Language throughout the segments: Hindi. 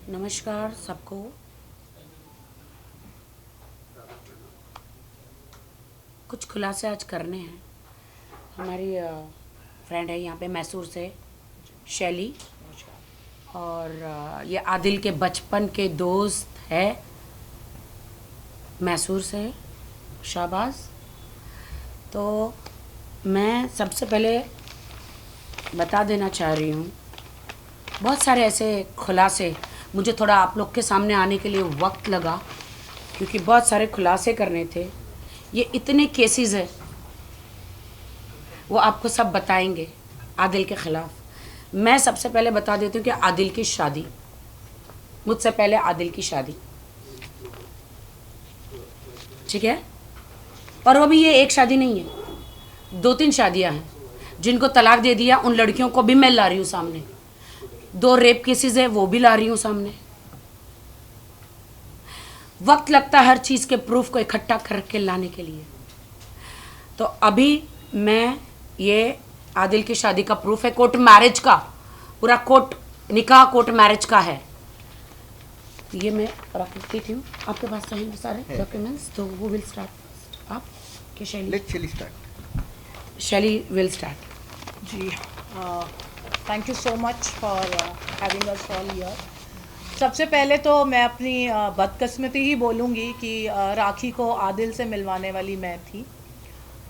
नमस्कार सबको। कुछ खुलासे आज करने हैं। हमारी फ्रेंड है यहाँ पे मैसूर से, शैली, और ये आदिल के बचपन के दोस्त है, मैसूर से, शाहबाज। तो मैं सबसे पहले बता देना चाह रही हूँ, बहुत सारे ऐसे खुलासे, मुझे थोड़ा आप लोग के सामने आने के लिए वक्त लगा क्योंकि बहुत सारे खुलासे करने थे। ये इतने केसेस है, वो आपको सब बताएंगे आदिल के ख़िलाफ़। मैं सबसे पहले बता देती हूँ कि आदिल की शादी, मुझसे पहले आदिल की शादी, ठीक है। और वो भी ये एक शादी नहीं है, 2-3 शादियाँ हैं। जिनको तलाक दे दिया उन लड़कियों को भी मैं ला रही हूँ सामने। 2 रेप केसेस है, वो भी ला रही हूँ सामने। वक्त लगता है हर चीज़ के प्रूफ को इकट्ठा करके लाने के लिए। तो अभी मैं ये आदिल की शादी का प्रूफ है, कोर्ट मैरिज का, पूरा कोर्ट निकाह कोर्ट मैरिज का है। ये मैं रख देती हूँ, आपके पास रहेंगे सारे डॉक्यूमेंट्स। तो वो विल स्टार्ट, आप कि शैली? Shaily will start. जी, thank you so much for having us all here. सबसे पहले तो मैं अपनी बदकिस्मती ही बोलूँगी कि राखी को आदिल से मिलवाने वाली मैं थी।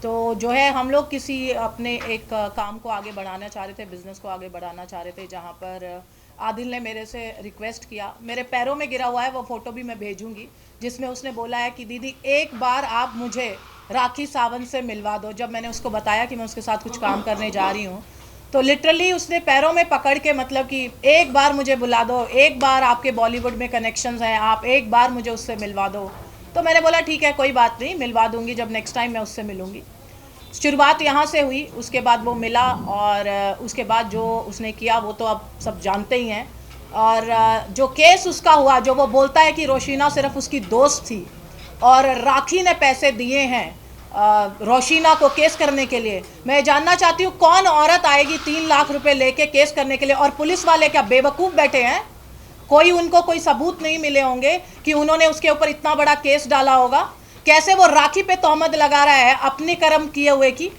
तो जो है, हम लोग किसी अपने एक काम को आगे बढ़ाना चाह रहे थे, बिज़नेस को आगे बढ़ाना चाह रहे थे, जहाँ पर आदिल ने मेरे से रिक्वेस्ट किया। मेरे पैरों में गिरा हुआ है, वो फ़ोटो भी मैं भेजूँगी, जिसमें उसने बोला है कि दीदी एक बार आप मुझे राखी सावंत से मिलवा दो। जब मैंने उसको बताया कि मैं उसके साथ कुछ काम करने जा रही हूँ, तो लिटरली उसने पैरों में पकड़ के, मतलब कि एक बार मुझे बुला दो, एक बार, आपके बॉलीवुड में कनेक्शंस हैं, आप एक बार मुझे उससे मिलवा दो। तो मैंने बोला ठीक है, कोई बात नहीं, मिलवा दूंगी जब नेक्स्ट टाइम मैं उससे मिलूंगी। शुरुआत यहाँ से हुई, उसके बाद वो मिला, और उसके बाद जो उसने किया वो तो अब सब जानते ही हैं। और जो केस उसका हुआ, जो वो बोलता है कि रोशीना सिर्फ उसकी दोस्त थी और राखी ने पैसे दिए हैं रोशीना को केस करने के लिए। मैं जानना चाहती हूँ कौन औरत आएगी 3 लाख रुपए लेके केस करने के लिए? और पुलिस वाले क्या बेवकूफ़ बैठे हैं? कोई उनको कोई सबूत नहीं मिले होंगे कि उन्होंने उसके ऊपर इतना बड़ा केस डाला होगा। कैसे वो राखी पे तोहमत लगा रहा है अपने कर्म किए हुए की?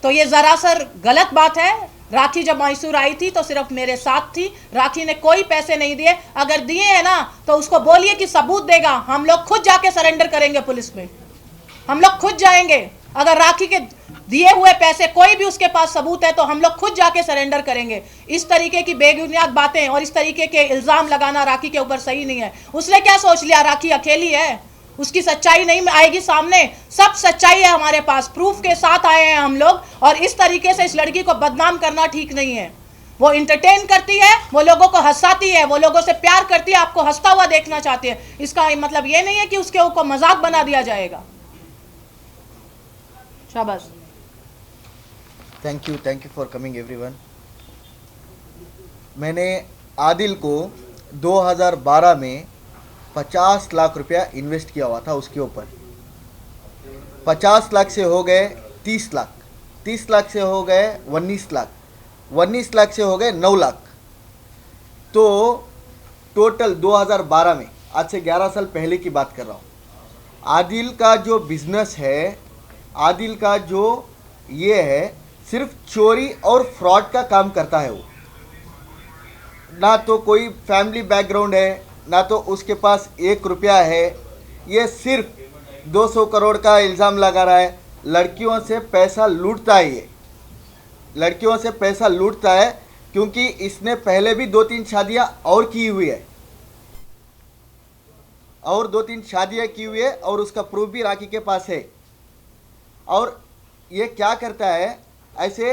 तो ये ज़रा सर गलत बात है। राखी जब मैसूर आई थी तो सिर्फ मेरे साथ थी, राखी ने कोई पैसे नहीं दिए। अगर दिए हैं ना तो उसको बोलिए कि सबूत देगा, हम लोग खुद जाके सरेंडर करेंगे पुलिस में, हम लोग खुद जाएंगे। अगर राखी के दिए हुए पैसे कोई भी उसके पास सबूत है तो हम लोग खुद जाके सरेंडर करेंगे। इस तरीके की बेबुनियाद बातें और इस तरीके के इल्ज़ाम लगाना राखी के ऊपर सही नहीं है। उसने क्या सोच लिया राखी अकेली है, उसकी सच्चाई नहीं आएगी सामने? सब सच्चाई है हमारे पास, प्रूफ के साथ आए हैं हम लोग। और इस तरीके से इस लड़की को बदनाम करना ठीक नहीं है। वो इंटरटेन करती है, वो लोगों को हंसाती है, वो लोगों से प्यार करती है, आपको हंसता हुआ देखना चाहती है। इसका मतलब ये नहीं है कि उसके ऊपर मजाक बना दिया जाएगा। शाबाश। Thank you for coming everyone. मैंने आदिल को 2012 में 50 लाख रुपया इन्वेस्ट किया हुआ था उसके ऊपर। 50 लाख से हो गए 30 लाख, 30 लाख से हो गए 19 लाख, 19 लाख से हो गए 9 लाख। तो टोटल 2012 में, आज से 11 साल पहले की बात कर रहा हूँ, आदिल का जो बिजनेस है, आदिल का जो ये है, सिर्फ चोरी और फ्रॉड का काम करता है वो। ना तो कोई फैमिली बैकग्राउंड है, ना तो उसके पास 1 रुपया है। ये सिर्फ 200 करोड़ का इल्ज़ाम लगा रहा है। लड़कियों से पैसा लूटता है, ये लड़कियों से पैसा लूटता है, क्योंकि इसने पहले भी 2-3 शादियाँ और की हुई है, और 2-3 शादियाँ की हुई है, और उसका प्रूफ भी राखी के पास है। और ये क्या करता है, ऐसे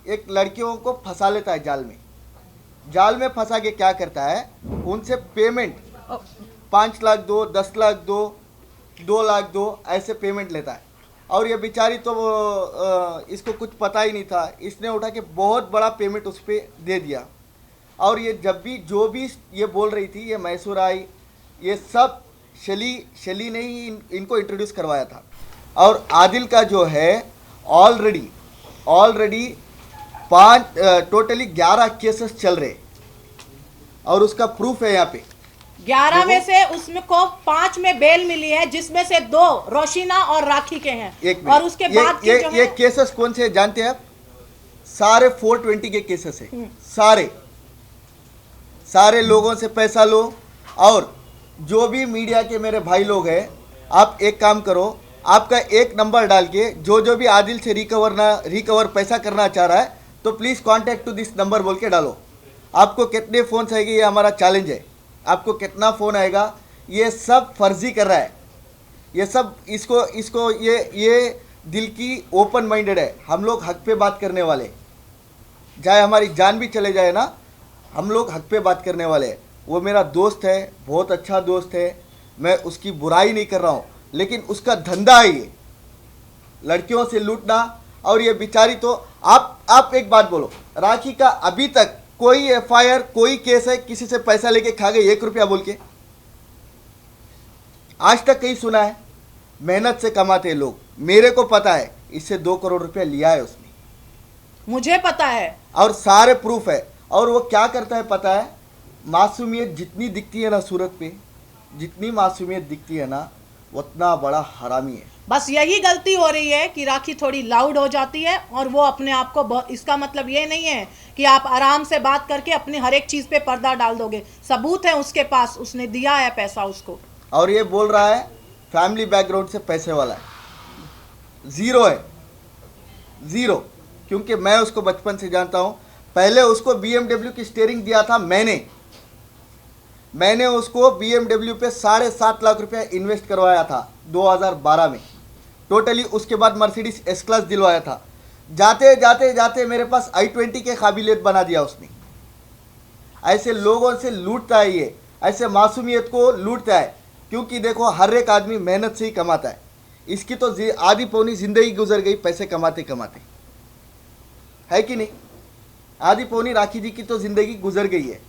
एक लड़कियों को फंसा लेता है जाल में। जाल में फंसा के क्या करता है, उनसे पेमेंट 5 लाख दो, 10 लाख दो, 2 लाख दो, ऐसे पेमेंट लेता है। और ये बेचारी तो इसको कुछ पता ही नहीं था, इसने उठा के बहुत बड़ा पेमेंट उस पर दे दिया। और ये जब भी जो भी ये बोल रही थी, ये मैसूर आई, ये सब शैली ने ही इनको इंट्रोड्यूस करवाया था। और आदिल का जो है ऑलरेडी 5 टोटली 11 केसेस चल रहे। और उसका प्रूफ है यहाँ पे। 11 में से उसमें को 5 में बेल मिली है, जिसमें से 2 रोशिना और राखी के हैं। एक और उसके बाद के जो ये है केसेस कौन से हैं जानते हैं आप? सारे 420 के केसेस है। सारे लोगों से पैसा लो। और जो भी मीडिया के मेरे भाई लोग हैं, आप एक काम करो, आपका एक नंबर डाल के जो भी आदिल से रिकवर पैसा करना चाह रहा है तो please contact to this number बोल के डालो। आपको कितने फ़ोन आएंगे ये हमारा चैलेंज है। आपको कितना फ़ोन आएगा, ये सब फर्जी कर रहा है, ये सब इसको ये दिल की ओपन माइंडेड है। हम लोग हक पे बात करने वाले, चाहे हमारी जान भी चले जाए ना, हम लोग हक पे बात करने वाले हैं। वो मेरा दोस्त है, बहुत अच्छा दोस्त है, मैं उसकी बुराई नहीं कर रहा हूँ, लेकिन उसका धंधा है ये लड़कियों से लूटना। और ये बेचारी तो आप एक बात बोलो, राखी का अभी तक कोई एफआईआर, कोई केस है किसी से पैसा लेके खा गए 1 रुपया बोल के? आज तक कहीं सुना है? मेहनत से कमाते हैं लोग, मेरे को पता है इससे 2 करोड़ रुपया लिया है उसने, मुझे पता है और सारे प्रूफ है। और वो क्या करता है पता है? मासूमियत जितनी दिखती है ना सूरत पे, जितनी मासूमियत दिखती है ना, उतना बड़ा हरामी है। बस यही गलती हो रही है कि राखी थोड़ी लाउड हो जाती है और वो अपने आप को इसका मतलब ये नहीं है कि आप आराम से बात करके अपनी हर एक चीज़ पे पर्दा डाल दोगे। सबूत है उसके पास, उसने दिया है पैसा उसको। और ये बोल रहा है फैमिली बैकग्राउंड से पैसे वाला है। ज़ीरो है, ज़ीरो। क्योंकि मैं उसको बचपन से जानता हूँ। पहले उसको BMW की स्टीयरिंग दिया था मैंने उसको BMW पे 7.5 लाख रुपया इन्वेस्ट करवाया था 2012 में टोटली। उसके बाद मर्सिडीज S क्लास दिलवाया था। जाते जाते जाते मेरे पास i20 के काबिलियत बना दिया उसने। ऐसे लोगों से लूटता है ये, ऐसे मासूमियत को लूटता है। क्योंकि देखो हर एक आदमी मेहनत से ही कमाता है। इसकी तो आधी पौनी ज़िंदगी गुजर गई पैसे कमाते कमाते, है कि नहीं? आधी पौनी राखी जी की तो ज़िंदगी गुजर गई है।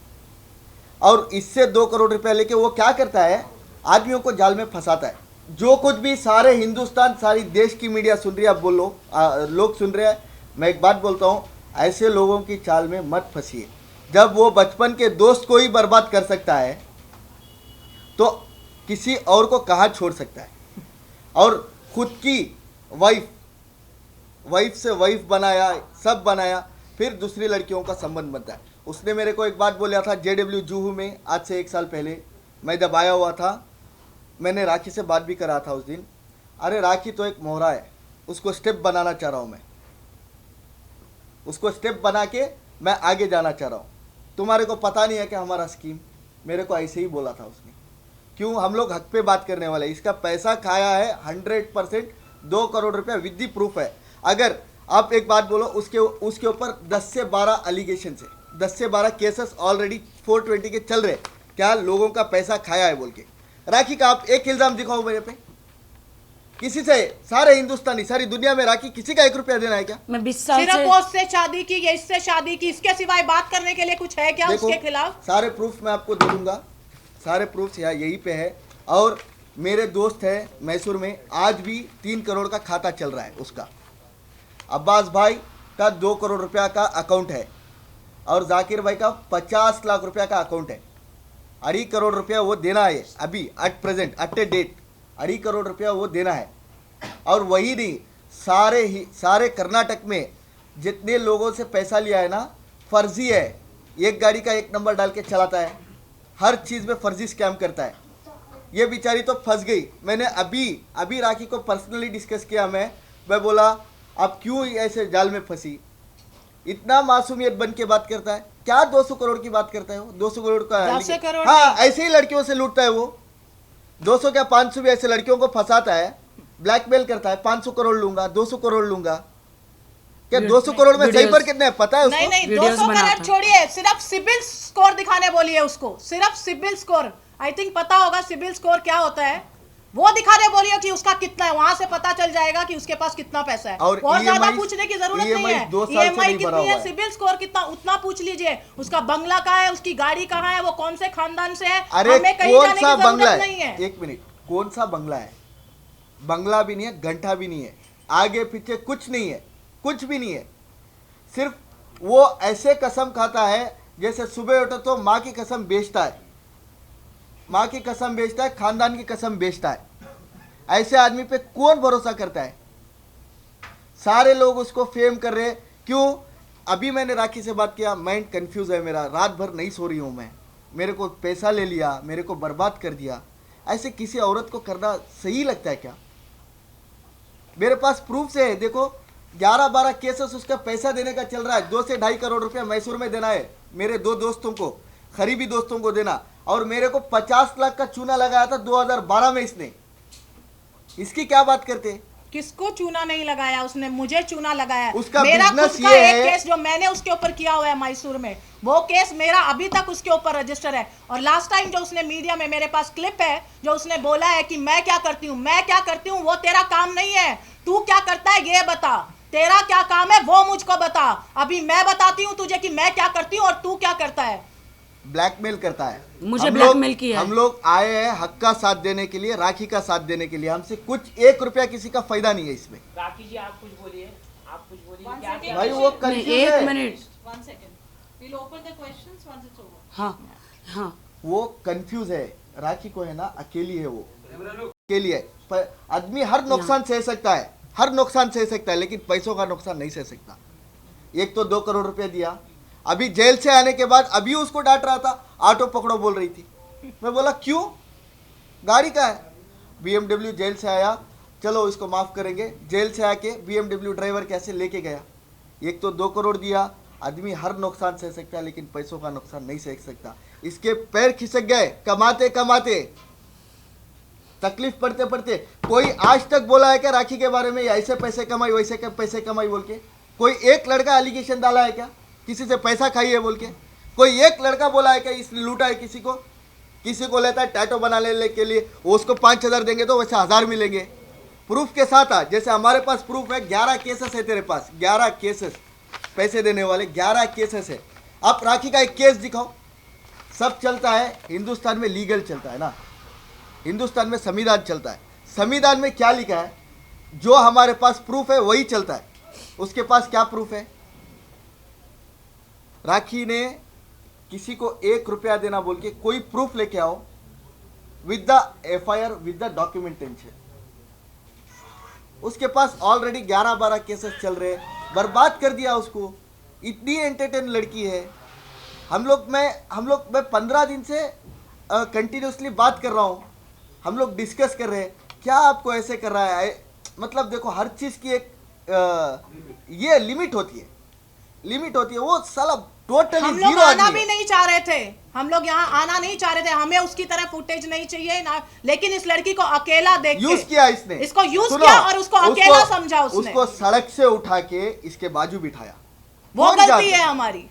और इससे 2 करोड़ रुपया लेके वो क्या करता है? आदमियों को जाल में फंसाता है। जो कुछ भी सारे हिंदुस्तान, सारी देश की मीडिया सुन रही है, आप बोलो, लोग सुन रहे हैं। मैं एक बात बोलता हूँ, ऐसे लोगों की चाल में मत फंसिए। जब वो बचपन के दोस्त को ही बर्बाद कर सकता है तो किसी और को कहाँ छोड़ सकता है? और खुद की वाइफ से वाइफ बनाया, सब बनाया, फिर दूसरी लड़कियों का संबंध बनता है। उसने मेरे को एक बात बोला था JW जूहू में, आज से 1 साल पहले मैं जब आया हुआ था, मैंने राखी से बात भी करा था उस दिन। अरे राखी तो एक मोहरा है, उसको स्टेप बनाना चाह रहा हूँ मैं, उसको स्टेप बना के मैं आगे जाना चाह रहा हूँ। तुम्हारे को पता नहीं है कि हमारा स्कीम, मेरे को ऐसे ही बोला था उसने। क्यों? हम लोग हक पे बात करने वाले। इसका पैसा खाया है 100%, 2 करोड़ रुपया विद दी प्रूफ है। अगर आप एक बात बोलो, उसके ऊपर 10 से 12 एलिगेशन है, 10 से 12 केसेस ऑलरेडी 420 के चल रहे। क्या लोगों का पैसा खाया है बोल के? राखी का आप एक इल्ज़ाम दिखाओ मेरे पे, किसी से? सारे हिंदुस्तानी, सारी दुनिया में राखी किसी का 1 रुपया देना है क्या? मैं 20 साल सिर्फ से वो उससे शादी की या इससे शादी की, इसके सिवाय बात करने के लिए कुछ है क्या उसके खिलाफ? सारे प्रूफ मैं आपको दे दूंगा, सारे प्रूफ यहीं पे है। और मेरे दोस्त है मैसूर में, आज भी 3 करोड़ का खाता चल रहा है उसका। अब्बास भाई का 2 करोड़ रुपया का अकाउंट है और जाकिर भाई का 50 लाख रुपया का अकाउंट है। 2.5 करोड़ रुपया वो देना है अभी, at present, at a date 2.5 crore रुपया वो देना है। और वही नहीं, सारे कर्नाटक में जितने लोगों से पैसा लिया है ना, फर्जी है। एक गाड़ी का 1 नंबर डाल के चलाता है, हर चीज़ में फर्जी स्कैम करता है। ये बेचारी तो फंस गई। मैंने अभी राखी को पर्सनली डिस्कस किया। मैं बोला आप क्यों ऐसे जाल में फंसी? इतना मासूमियत बन के बात करता है क्या? 200 करोड़ की बात करता है वो, 200 करोड़ का। 200 करोड़? हाँ, ऐसे ही लड़कियों से लूटता है वो। 200 क्या 500 भी ऐसे लड़कियों को फंसाता है, ब्लैकमेल करता है। 500 करोड़ लूंगा, 200 करोड़ लूंगा। क्या 200 करोड़ में सही पर कितने है पता है उसको? नहीं, वीडियोस 200 बनाता करोड़ छोड़िए, सिर्फ सिबिल स्कोर दिखाने बोलिए उसको। सिर्फ सिबिल स्कोर, आई थिंक पता होगा सिबिल स्कोर क्या होता है, वो दिखाने बोलिए कि उसका कितना है। वहां से पता चल जाएगा कि उसके पास कितना पैसा है। और ज्यादा पूछने की जरूरत नहीं है। 2 साल से नहीं भरा कितनी हुआ है, सिबिल स्कोर कितना, उतना पूछ लीजिए। उसका बंगला कहाँ है, उसकी गाड़ी कहाँ है, वो कौन से खानदान से है। अरे हमें कहीं कौन जाने सा की बंगला जरूरत है? नहीं है। 1 मिनट, कौन सा बंगला है? बंगला भी नहीं है, घंटा भी नहीं है, आगे पीछे कुछ नहीं है, कुछ भी नहीं है। सिर्फ वो ऐसे कसम खाता है जैसे सुबह उठो तो माँ की कसम बेचता है, माँ की कसम बेचता है, खानदान की कसम बेचता है। ऐसे आदमी पे कौन भरोसा करता है? सारे लोग उसको फेम कर रहे हैं। क्यों? अभी मैंने राखी से बात किया, माइंड कंफ्यूज है मेरा, रात भर नहीं सो रही हूँ मैं, मेरे को पैसा ले लिया, मेरे को बर्बाद कर दिया। ऐसे किसी औरत को करना सही लगता है क्या? मेरे पास प्रूफ से है, देखो 11-12 केसेस उसका पैसा देने का चल रहा है। 2 से 2.5 करोड़ रुपया मैसूर में देना है मेरे 2 दोस्तों को, करीबी दोस्तों को देना, और मेरे को 50 लाख का चूना लगाया था 2012 में इसने। इसकी क्या बात करते? किसको चूना नहीं लगाया उसने? मुझे चूना लगाया। उसका मेरा बिजनेस खुद का ये एक है। केस जो मैंने उसके ऊपर किया हुआ है मैसूर में, वो केस मेरा अभी तक उसके ऊपर रजिस्टर है। और लास्ट टाइम जो उसने मीडिया में, मेरे पास क्लिप है जो उसने बोला है कि मैं क्या करती हूँ, मैं क्या करती हूँ, वो तेरा काम नहीं है। तू क्या करता है ये बता, तेरा क्या काम है वो मुझको बता। अभी मैं बताती हूँ तुझे कि मैं क्या करती हूँ और तू क्या करता है। ब्लैकमेल करता है मुझे हम ब्लैकमेल लोग- किया है। हम लोग आए हैं हक का साथ देने के लिए, राखी का साथ देने के लिए। हमसे कुछ 1 रुपया किसी का फायदा नहीं है इसमें। राखी जी आप कुछ बोलिए, आप कुछ बोलिए। क्या second. भाई वो नहीं, कंफ्यूज एक है, minute. 1 second. We'll open the questions once it's over. हाँ हाँ, वो कंफ्यूज है। राखी को है ना, अकेली है, वो अकेली है। पर आदमी हर नुकसान सह सकता है, हर नुकसान सह सकता है, लेकिन पैसों का नुकसान नहीं सह सकता। एक तो 2 करोड़ रुपया दिया, अभी जेल से आने के बाद अभी उसको डांट रहा था, ऑटो पकड़ो बोल रही थी। मैं बोला क्यों, गाड़ी का है। BMW जेल से आया, चलो इसको माफ करेंगे। जेल से आके BMW ड्राइवर कैसे लेके गया। एक तो 2 करोड़ दिया। आदमी हर नुकसान सह सकता है, लेकिन पैसों का नुकसान नहीं सह सकता। इसके पैर खिसक गए कमाते कमाते, तकलीफ पड़ते पड़ते। कोई आज तक बोला है क्या राखी के बारे में, ऐसे पैसे कमाई वैसे पैसे कमाई बोल के? कोई एक लड़का एलिगेशन डाला है क्या किसी से पैसा खाई है बोल के? कोई एक लड़का बोला है क्या इसने लूटा है किसी को? किसी को लेता है टैटो बना लेने के लिए, वो उसको 5,000 देंगे तो वैसे 1,000 मिलेंगे। प्रूफ के साथ आ, जैसे हमारे पास प्रूफ है। 11 केसेस है तेरे पास, 11 केसेस पैसे देने वाले, 11 केसेस है। आप राखी का एक केस दिखाओ। सब चलता है हिंदुस्तान में, लीगल चलता है ना, हिंदुस्तान में संविधान चलता है। संविधान में क्या लिखा है, जो हमारे पास प्रूफ है वही चलता है। उसके पास क्या प्रूफ है? राखी ने किसी को 1 रुपया देना बोल के कोई प्रूफ लेके आओ, with the FIR, with the documentation. उसके पास ऑलरेडी 11-12 केसेस चल रहे, बर्बाद कर दिया उसको। इतनी एंटरटेन लड़की है। हम लोग मैं 15 दिन से कंटिन्यूसली बात कर रहा हूँ, हम लोग डिस्कस कर रहे हैं, क्या आपको ऐसे कर रहा है। मतलब देखो, हर चीज़ की एक ये लिमिट होती है, लिमिट होती है। वो साला टोटली हम लोग जीरो आना आदमी भी है। नहीं चाह रहे थे, हम लोग यहाँ आना नहीं चाह रहे थे। हमें उसकी तरह फुटेज नहीं चाहिए ना, लेकिन इस लड़की को अकेला देख यूज के किया इसने, इसको यूज सुनो, किया और उसको अकेला समझा उसने। उसको सड़क से उठा के इसके बाजू बिठाया। वो कौन गलती जानता? है हमारी।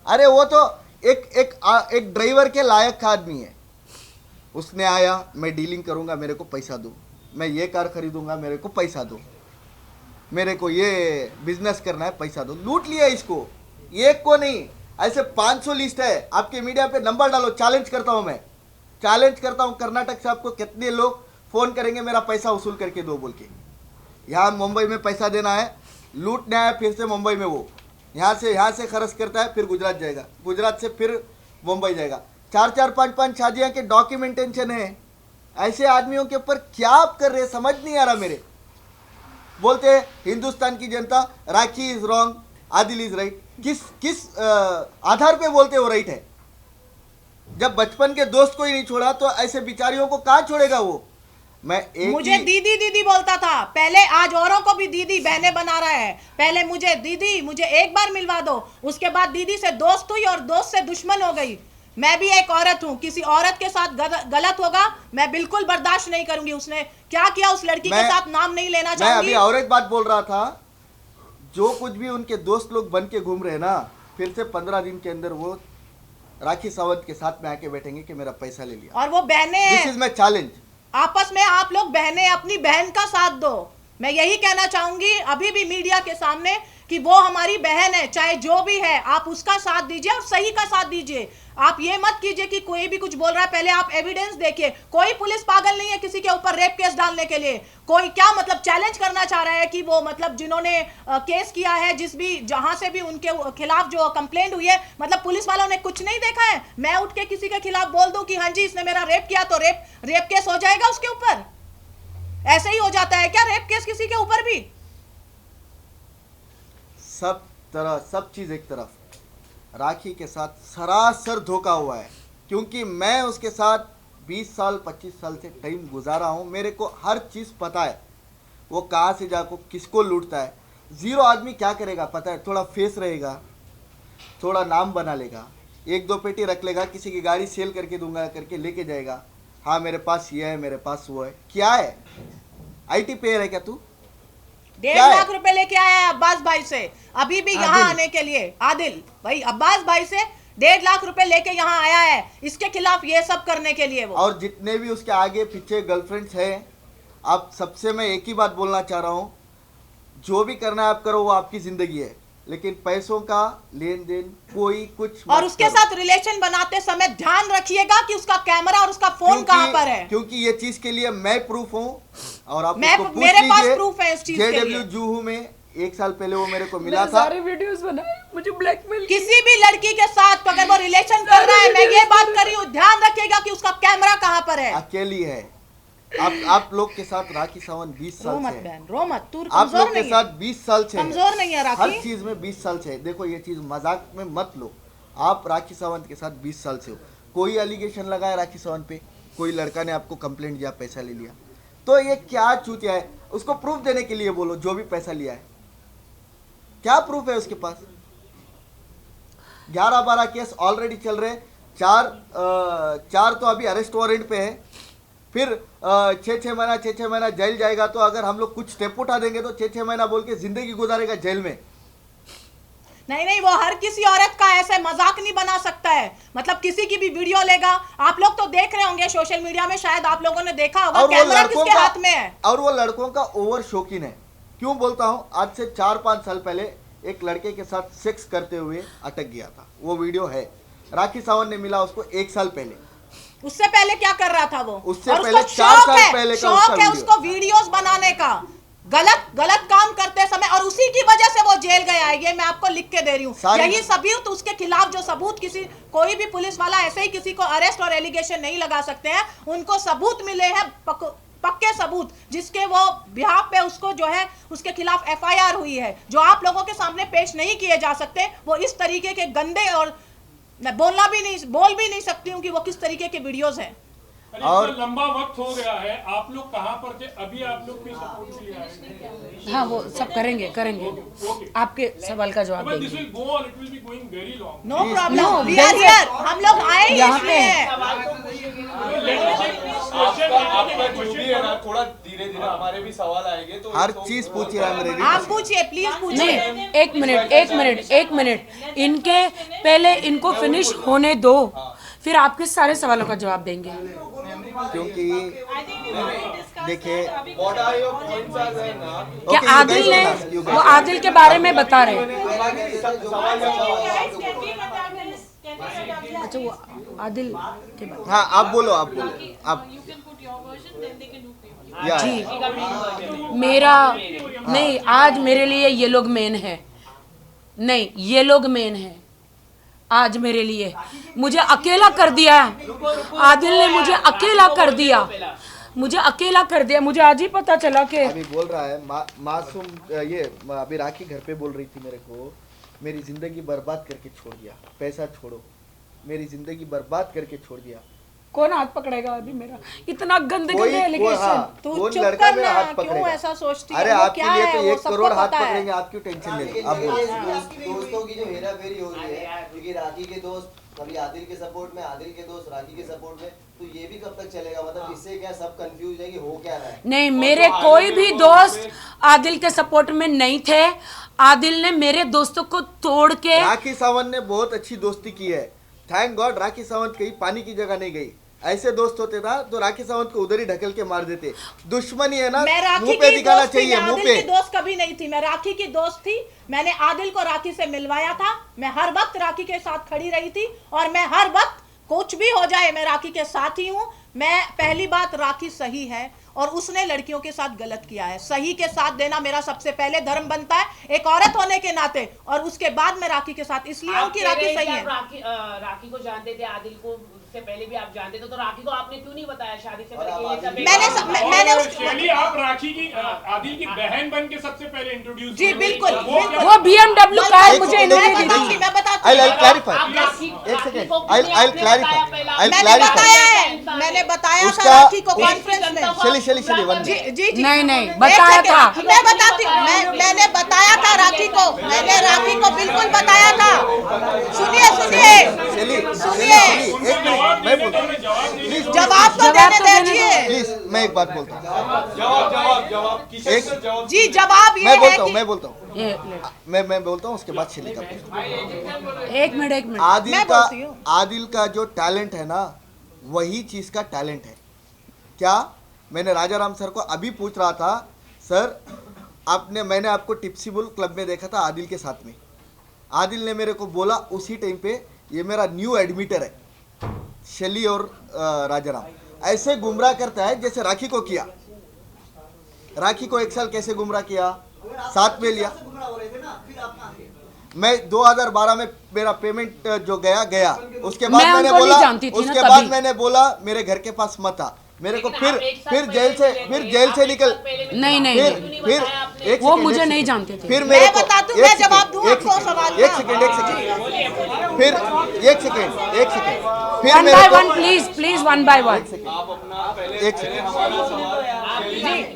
अरे वो तो एक ड्राइवर के लायक का आदमी है। उसने आया, मैं डीलिंग करूंगा, मेरे को पैसा दो, मैं ये कार खरीदूंगा, मेरे को पैसा दो, मेरे को ये बिजनेस करना है, पैसा दो। लूट लिया इसको, एक को नहीं, ऐसे 500 लिस्ट है। आपके मीडिया पे नंबर डालो, चैलेंज करता हूं मैं, चैलेंज करता हूं। कर्नाटक से आपको कितने लोग फोन करेंगे मेरा पैसा वसूल करके दो बोल के। यहाँ मुंबई में पैसा देना है, लूटने आया, फिर से मुंबई में वो यहाँ से खर्च करता है, फिर गुजरात जाएगा, गुजरात से फिर मुंबई जाएगा। 4-4, 5-5 शादियाँ के डॉक्यूमेंटेशन है। ऐसे आदमियों के ऊपर क्या आप कर रहे हैं, समझ नहीं आ रहा मेरे। बोलते हैं हिंदुस्तान की जनता, Rakhi is wrong, Adil is right. किस आधार पे बोलते हो राइट है? जब बचपन के दोस्त को ही नहीं छोड़ा तो ऐसे बिचारियों को कहाँ छोड़ेगा वो। मैं मुझे दीदी दीदी बोलता था पहले, आज औरों को भी दीदी बहने बना रहा है। पहले मुझे दीदी, मुझे एक बार मिलवा दो, उसके बाद दीदी से दोस्त हुई और दोस्त से दुश्मन हो गई। मैं भी एक औरत हूँ, किसी औरत के साथ गलत होगा मैं बिल्कुल बर्दाश्त नहीं करूंगी। उसने क्या किया उस लड़की के साथ नाम नहीं लेना मैं चाहूंगी। अभी और एक बात बोल रहा था, जो कुछ भी उनके दोस्त लोग बन के घूम रहे हैं ना, फिर से 15 दिन के अंदर वो राखी सावंत के साथ में आके बैठेंगे कि मेरा पैसा ले लिया। और वो बहने दिस इज माई चैलेंज। आपस में आप लोग बहनें अपनी बहन का साथ दो। मैं यही कहना चाहूंगी अभी भी मीडिया के सामने कि वो हमारी बहन है, चाहे जो भी है, आप उसका साथ दीजिए और सही का साथ दीजिए। आप ये मत कीजिए कि कोई भी कुछ बोल रहा है, पहले आप एविडेंस देखिए। कोई पुलिस पागल नहीं है किसी के ऊपर रेप केस डालने के लिए। कोई क्या मतलब चैलेंज करना चाह रहा है कि वो मतलब जिन्होंने केस किया है, जिस भी जहां से भी उनके खिलाफ जो कंप्लेंट हुई है, मतलब पुलिस वालों ने कुछ नहीं देखा है। मैं उठ के किसी के खिलाफ बोल दूं कि हाँ जी इसने मेरा रेप किया, तो रेप केस हो जाएगा उसके ऊपर? ऐसे ही हो जाता है क्या रेप केस किसी के ऊपर भी? सब चीज एक तरफ, राखी के साथ सरासर धोखा हुआ है, क्योंकि मैं उसके साथ 20 साल 25 साल से टाइम गुजारा हूँ। मेरे को हर चीज़ पता है, वो कहाँ से जाको किसको लूटता है। ज़ीरो आदमी क्या करेगा पता है, थोड़ा फेस रहेगा, थोड़ा नाम बना लेगा, 1-2 पेटी रख लेगा, किसी की गाड़ी सेल करके दूंगा करके लेके जाएगा। हाँ मेरे पास ये है, मेरे पास वो है। क्या है, IT पेयर है क्या तू? 1.5 लाख रुपए लेके आया है अब्बास भाई से अभी भी यहाँ आने के लिए। आदिल भाई अब्बास भाई से 1.5 लाख रुपए लेके यहाँ आया है इसके खिलाफ ये सब करने के लिए वो। और जितने भी उसके आगे पीछे गर्लफ्रेंड्स हैं, आप सबसे मैं एक ही बात बोलना चाह रहा हूँ, जो भी करना है आप करो, वो आपकी जिंदगी है, लेकिन पैसों का लेन देन कोई कुछ और उसके साथ रिलेशन बनाते समय ध्यान रखिएगा कि उसका कैमरा और उसका फोन कहाँ पर है, क्योंकि ये चीज के लिए मैं प्रूफ हूँ। और आप मेरे पास प्रूफ है इस चीज के लिए। जूहू में 1 साल पहले वो मेरे को मिला था, सारे वीडियोस बनाए, मुझे ब्लैकमेल। किसी भी लड़की के साथ अगर वो रिलेशन कर रहा है, मैं ये बात कर रही हूँ, ध्यान रखिएगा कि उसका कैमरा कहाँ पर है। अकेली है। आप लोग के साथ राखी सावंत 20 साल से है। रो मत, तू आप लोग के साथ 20 साल से कमजोर नहीं है राखी, हर चीज में 20 साल से है। देखो ये चीज मजाक में मत लो, आप राखी सावंत के साथ 20 साल से हो। कोई एलिगेशन लगाया राखी सावंत पे, कोई लड़का ने आपको कंप्लेंट दिया, पैसा ले लिया, तो ये क्या चूतिया है? उसको प्रूफ देने के लिए बोलो, जो भी पैसा लिया है क्या प्रूफ है उसके पास? 11-12 केस ऑलरेडी चल रहे, चार तो अभी अरेस्ट वारंट पे है, फिर 6-6 महीना जेल जाएगा। तो अगर हम लोग कुछ स्टेप उठा देंगे तो 6-6 महीना बोल के जिंदगी गुजारेगा जेल में। नहीं, वो हर किसी औरत का ऐसे मजाक नहीं बना सकता है। मतलब किसी की भी वीडियो लेगा, आप लोग तो देख रहे होंगे सोशल मीडिया में, शायद आप लोगों ने देखा होगा, कैमरा किसके हाथ में है। और वो लड़कों का ओवर शौकीन है। क्यों बोलता हूँ, आज से 4-5 साल पहले एक लड़के के साथ सेक्स करते हुए अटक गया था, वो वीडियो है। राखी सावंत ने मिला उसको 1 साल पहले। उससे पहले क्या कर रहा था वो? उससे पहले 4 साल पहले का शौक है उसको वीडियोस बनाने का, गलत काम करते समय, और उसी की वजह से वो जेल गया है। ये मैं आपको लिख के दे रही हूँ। यही सबूत, तो उसके खिलाफ जो सबूत, कोई भी पुलिस वाला ऐसे ही किसी को अरेस्ट और एलिगेशन नहीं लगा सकते हैं। उनको सबूत मिले हैं, पक्के सबूत, जिसके वो बिहाफ पे उसको जो है उसके खिलाफ FIR हुई है, जो आप लोगों के सामने पेश नहीं किए जा सकते। वो इस तरीके के गंदे, और मैं बोल भी नहीं सकती हूँ कि वो किस तरीके के वीडियोस हैं। और लंबा वक्त हो गया है, आप लोग कहाँ पर थे? अभी आप लोग भी सपोर्ट के लिए आए? हाँ वो सब करेंगे आपके सवाल का जवाब But this देंगे। will go on, it will be going very long. No problem, we are here, हम लोग आए ही यहाँ इसलिए हैं। आपका जो भी है ना, थोड़ा धीरे धीरे हमारे भी सवाल आएंगे तो हर चीज पूछिए, हम रेडी। आप पूछिए, प्लीज पूछिए। नहीं, एक मिनट, इनके पहले इनको फिनिश होने दो, फिर आपके सारे सवालों का जवाब देंगे। क्योंकि देखिए, क्या आदिल ने, वो आदिल के बारे में बता रहे हैं। अच्छा वो आदिल के बारे। हाँ आप बोलो आप जी मेरा नहीं, आज मेरे लिए ये लोग मेन है, नहीं ये लोग मेन है आज मेरे लिए। मुझे अकेला कर दिया, आदिल ने मुझे अकेला कर दिया, मुझे आज ही पता चला कि अभी बोल रहा है मासूम, ये अभी राखी घर पे बोल रही थी मेरे को, मेरी जिंदगी बर्बाद करके छोड़ दिया, पैसा छोड़ो, मेरी जिंदगी बर्बाद करके छोड़ दिया। कौन हाथ पकड़ेगा अभी मेरा? इतना गंदे एलिगेशन। हाँ, तू कौन चुप लड़का मेरा करना, हाथ क्यों पकड़ेगा? ऐसा सोचती है? अरे वो आपके क्या लिए है, तो वो 1 सबको करोड़ हाथ पता है। पकड़ेंगे, आप क्यों टेंशन ले रहे हो? आप बोलो। दोस्तों की जो हेरा फेरी हो रही है, क्योंकि राखी के दोस्त कभी आदिल के सपोर्ट में, आदिल के दोस्त राखी के सपोर्ट में, तो ये भी कब तक चलेगा? मतलब इससे क्या सब कंफ्यूज है कि हो क्या रहा है? नहीं, मेरे कोई भी दोस्त आदिल के सपोर्ट में नहीं थे। आदिल ने मेरे दोस्तों को तोड़ के, राखी सावंत ने बहुत अच्छी दोस्ती की है, थैंक गॉड। राखी सावंत कहीं पानी की जगह नहीं गई, ऐसे दोस्त होते ना तो राखी सावंत को उधर ही ढकेल के मार देते। दुश्मनी है ना, मैं राखी मुंह पे की दिखाना दोस्त थी, चाहिए, मैं मुंह आदिल पे। की दोस्त कभी नहीं थी, मैं राखी की दोस्त थी। मैंने आदिल को राखी से मिलवाया था, मैं हर वक्त राखी के साथ खड़ी रही थी और मैं हर वक्त कुछ भी हो जाए मैं राखी के साथ ही हूं। मैं पहली बात, राखी सही है और उसने लड़कियों के साथ गलत किया है। सही के साथ देना मेरा सबसे पहले धर्म बनता है एक औरत होने के नाते, और उसके बाद मैं राखी के साथ इसलिए हूं आप कि कह राखी रहे हैं सही कि है। आप राखी को जानते थे, आदिल को उससे पहले भी आप जानते थे, तो राखी को आपने क्यों नहीं बताया शादी से पहले कि ये सब मैंने और उस शैली, आप राखी की आदिल की बहन बन के सबसे पहले इंट्रोड्यूस जी बिल्कुल बिल्कुल। वो BMW कार एक मुझे सेकंड, इन्होंने एक दी सेकंड। थी। मैं बताती I'll हूँ। clarify. आप राखी एक सेकंड, को I'll आपने clarify. बताया पहला। I'll मैंने clarify. बताया है, मैंने बताया था उसका- राखी को कॉन्फ्रेंस में। शैली, one जी minute. जी जी नहीं, नहीं, एक बताया सेकंड, था। मैं बताती हूँ, मैंने बताया था राखी को, मैंने राखी को बिल्कुल बताया था। सुनिए सुनिए सुनिए, मैं बोलता हूँ, प्लीज जवाब तो जवाब तो देने देने दीजिए। प्लीज, मैं एक बात बोलता हूँ, जवाब किशन एक- सर जवाब जी जवाब ये मैं है बोलता हूँ, कि मैं बोलता हूँ, ये ले। मैं बोलता हूँ, उसके बाद शैली का बोलता हूँ। एक मिनट आदिल मैं का बोलती हूँ। आदिल का जो टैलेंट है ना, वही चीज का टैलेंट है। क्या मैंने राजा राम सर को अभी पूछ रहा था, सर मैंने आपको टिप्सी बुल क्लब में देखा था आदिल के साथ में। आदिल ने मेरे को बोला उसी टाइम पे, ये मेरा न्यू एडमिटर है शैली और राजा राम। ऐसे गुमराह करता है जैसे राखी को किया। राखी को एक साल कैसे गुमराह किया, साथ में लिया। मैं 2012 में मेरा पेमेंट जो गया उसके बाद मैं मैंने उनको नहीं बोला, जानती थी ना उसके तभी। बाद मैंने बोला मेरे घर के पास मत आ। मेरे को लेकिन आप एक साल फिर पहले जेल से निकल, नहीं, नहीं, फिर एक वो सेकंड, मुझे एक नहीं सेकंड। जानते थे। फिर मैं मेरे को बताती हूँ, एक मैं सेकंड, जवाब दूँ एक आपको सेकंड, सवाल एक का। सेकंड, एक सेकंड, फिर एक सेकंड, फिर वन मेरे बाय को one please, one by one. आप अपना पहले एक सेकंड। हमारा सवाल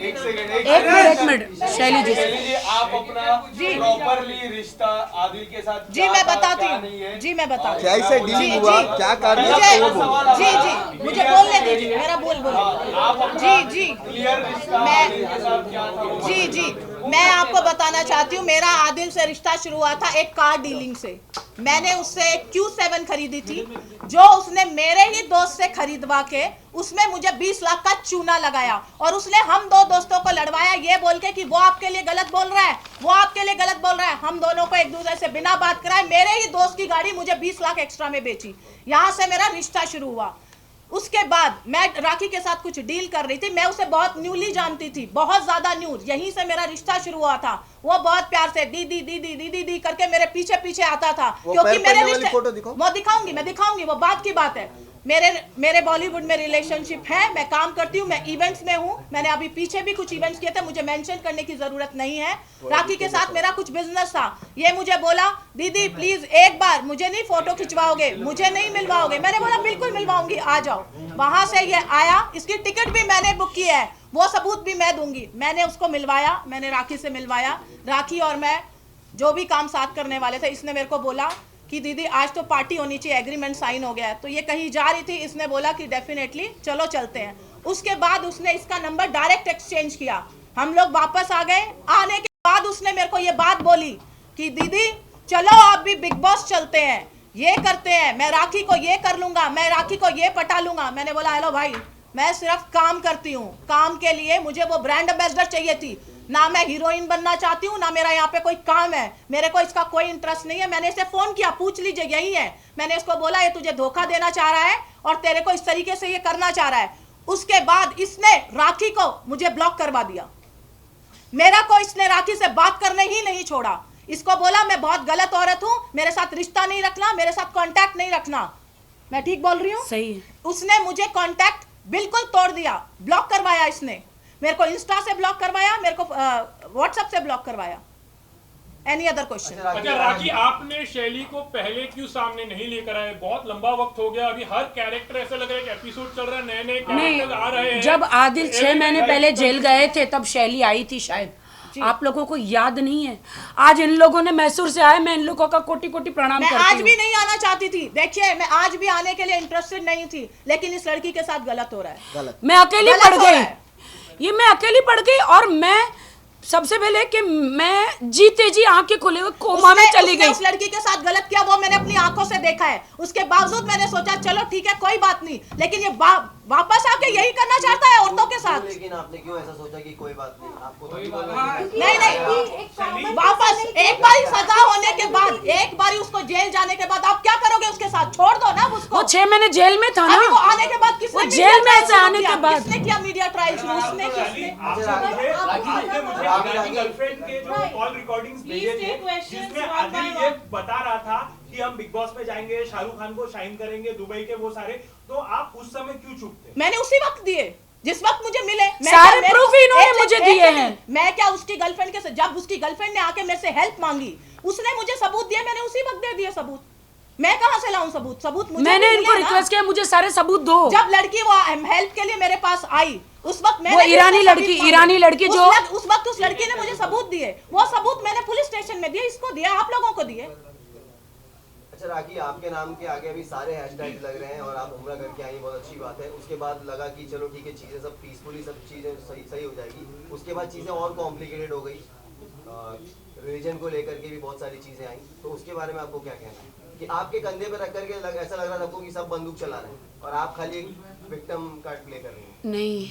एक सेकंड एक मिनट शैली जी। शैली जी, आप अपना प्रॉपरली रिश्ता आदिल के साथ जी क्या मैं था, बताती क्या हूँ, नहीं है? जी मैं बताती हूँ। कैसे जी, डील हुआ, जी। क्या कारण मुझे है, वो बोलो। जी जी मुझे बोलने दीजिए, मेरा बोल जी जी क्लियर रिश्ता मैं- आदिल के साथ क्या था वो जी जी मैं आपको बताना चाहती हूँ, मेरा आदिल से रिश्ता शुरू हुआ था एक कार डीलिंग से। मैंने उससे एक Q7 खरीदी थी, जो उसने मेरे ही दोस्त से खरीदवा के उसमें मुझे 20 लाख का चूना लगाया, और उसने हम दो दोस्तों को लड़वाया ये बोल के कि वो आपके लिए गलत बोल रहा है, वो आपके लिए गलत बोल रहा है। हम दोनों को एक दूसरे से बिना बात कराए मेरे ही दोस्त की गाड़ी मुझे 20 लाख एक्स्ट्रा में बेची। यहाँ से मेरा रिश्ता शुरू हुआ। उसके बाद मैं राखी के साथ कुछ डील कर रही थी, मैं उसे बहुत न्यूली जानती थी, बहुत ज्यादा न्यू। यहीं से मेरा रिश्ता शुरू हुआ था। वो बहुत प्यार से दीदी दीदी दीदी दी करके मेरे पीछे पीछे आता था, वो क्योंकि पैर मेरे पहनने वाली रिश्ते फोटो दिखाओ। वो मैं दिखाऊंगी, वो बात की बात है। मेरे बॉलीवुड में रिलेशनशिप है, मैं काम करती हूँ, मैं इवेंट्स में हूँ। मैंने अभी पीछे भी कुछ इवेंट्स किए थे, मुझे मेंशन करने की जरूरत नहीं है। राखी के साथ मेरा कुछ बिजनेस था। ये मुझे बोला दीदी प्लीज एक बार मुझे नहीं फोटो खिंचवाओगे, मुझे नहीं मिलवाओगे। मैंने बोला बिल्कुल मिलवाऊंगी, आ जाओ। वहां से ये आया, इसकी टिकट भी मैंने बुक की है, वो सबूत भी मैं दूंगी। मैंने उसको मिलवाया, मैंने राखी से मिलवाया। राखी और मैं जो भी काम साथ करने वाले थे, इसने मेरे को बोला कि दीदी आज तो पार्टी होनी चाहिए, एग्रीमेंट साइन हो गया है। तो ये कहीं जा रही थी, इसने बोला कि डेफिनेटली चलो चलते हैं। उसके बाद उसने इसका नंबर डायरेक्ट एक्सचेंज किया, हम लोग वापस आ गए। आने के बाद उसने मेरे को ये बात बोली कि दीदी चलो आप भी बिग बॉस चलते हैं, ये करते हैं, मैं राखी को ये कर लूंगा, मैं राखी को ये पटा लूंगा। मैंने बोला हेलो भाई, मैं सिर्फ काम करती हूँ, काम के लिए मुझे वो ब्रांड एम्बेसडर चाहिए थी, ना मैं हीरोइन बनना चाहती हूँ, ना मेरा यहाँ पे कोई काम है, मेरे को इसका कोई इंटरेस्ट नहीं है। मैंने इसे फोन किया, पूछ लीजिए यही है। मैंने इसको बोला ये तुझे धोखा देना चाह रहा है और तेरे को इस तरीके से ये करना चाह रहा है। उसके बाद इसने राखी को मुझे ब्लॉक करवा दिया, मेरा को इसने राखी से बात करने ही नहीं छोड़ा। इसको बोला मैं बहुत गलत औरत हूँ, मेरे साथ रिश्ता नहीं रखना, मेरे साथ कांटेक्ट नहीं रखना। मैं ठीक बोल रही हूँ? सही है। उसने मुझे कांटेक्ट बिल्कुल तोड़ दिया, ब्लॉक करवाया इसने। मेरे को इंस्टा से ब्लॉक करवाया, मेरे को व्हाट्सएप से ब्लॉक करवाया। Any other question? अच्छा राखी, आपने शैली को पहले क्यों सामने नहीं लेकर आए? बहुत लंबा वक्त हो गया, अभी हर कैरेक्टर ऐसा लग रहा है कि एपिसोड चल रहा है, नए नए कैरेक्टर आ रहे हैं। जब आदिल 6 महीने पहले जेल गए थे तब शैली आई थी शायद, आप लोगों को याद नहीं है। आज इन लोगों ने मैसूर से आए, मैं इन लोगों का कोटि कोटि प्रणाम मैं करती आज हूँ। भी नहीं आना चाहती थी, देखिए मैं आज भी आने के लिए इंटरेस्टेड नहीं थी, लेकिन इस लड़की के साथ गलत हो रहा है। गलत। मैं अकेली गलत पड़ हो रहा गई, है। ये मैं अकेली पड़ गई। और मैं सबसे पहले कि मैं जीते जी आंखें खोले हुए कोमा में चली गई। उस लड़की के साथ गलत किया वो मैंने अपनी आंखों से देखा है। उसके बावजूद मैंने सोचा चलो ठीक है कोई बात नहीं, लेकिन ये वापस आके यही करना चाहता है औरतों के साथ। लेकिन आपने क्यों ऐसा सोचा कि कोई बात नहीं, आपको तो नहीं वापस एक बार सजा होने के बाद, एक बार उसको जेल जाने के बाद आप क्या करोगे उसके साथ? छोड़ दो ना उसको। वो 6 महीने जेल में था ना, अभी वो आने के बाद किसने जेल में से आने के बाद किसने किया मीडिया ट्रायल? उसने गर्लफ्रेंड के जो कॉल रिकॉर्डिंग्स भेजे थे जिसमें आदिल ये बता रहा था कि हम बिग बॉस में जाएंगे, शाहरुख खान को शाइन करेंगे, दुबई के वो सारे, तो आप उस समय क्यों चुप थे? मैंने उसी वक्त दिए जिस वक्त मुझे मिले। सारे प्रूफ इन्होंने मुझे दिए हैं। मैं क्या उसकी गर्लफ्रेंड के जब उसकी गर्लफ्रेंड ने आके मेरे से हेल्प मांगी उसने मुझे सबूत दिए, मैंने उसी वक्त दे दिए सबूत। मैं कहां से लाऊं सबूत? सबूत मुझे मैंने इनको रिक्वेस्ट किया मुझे सारे सबूत दो। जब लड़की वो हेल्प के लिए मेरे पास आई उस वक्त मैंने वो ईरानी लड़की जो उस वक्त उस लड़की ने मुझे सबूत दिए, वो सबूत मैंने पुलिस स्टेशन में दिए, इसको दिया, आप लोगों को दिए। अच्छा राखी, आपके नाम के आगे अभी सारे हैशटैग लग रहे हैं और आप उम्र करके आई, बहुत अच्छी बात है। उसके बाद लगा कि चलो ठीक है चीजें सब पीसफुली सब चीजें सही हो जाएगी। उसके बाद चीजें और कॉम्प्लिकेटेड हो गई, रिलीजन को लेकर के भी बहुत सारी चीजें आई, तो उसके बारे में आपको क्या कहना है कि आपके कंधे पे रख करके ऐसा लग रहा था आपको कि सब बंदूक चला रहे हैं और आप खाली एक विक्टिम कार्ड प्ले कर रहे हैं? नहीं,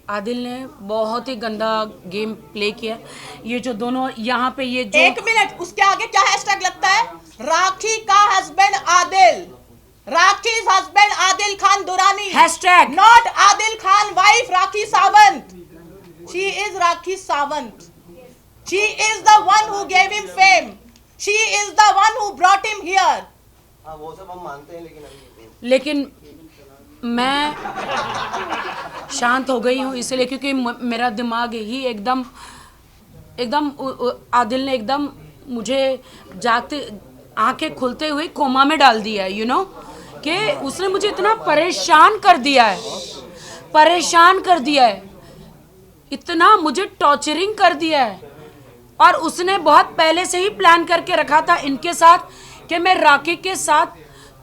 आदिल ने बहुत ही गंदा गेम प्ले किया। ये जो दोनों यहाँ पे ये जो एक मिनट, उसके आगे क्या हैशटैग लगता है? राखी का husband Adil, Rakhi's husband Adil Khan Durrani, hashtag not Adil Khan wife Rakhi Sawant. She is Rakhi Sawant, she is the one who gave him fame, she is the one who brought him here. हाँ वो सब हम मानते हैं, लेकिन मैं शांत हो गई हूँ इसलिए क्योंकि मेरा दिमाग ही एकदम आदिल ने एकदम मुझे जागते आंखें खुलते हुए कोमा में डाल दिया है। यू नो कि उसने मुझे इतना परेशान कर दिया है, इतना मुझे टॉर्चरिंग कर दिया है। और उसने बहुत पहले से ही प्लान करके रखा था इनके साथ कि मैं राखी के साथ,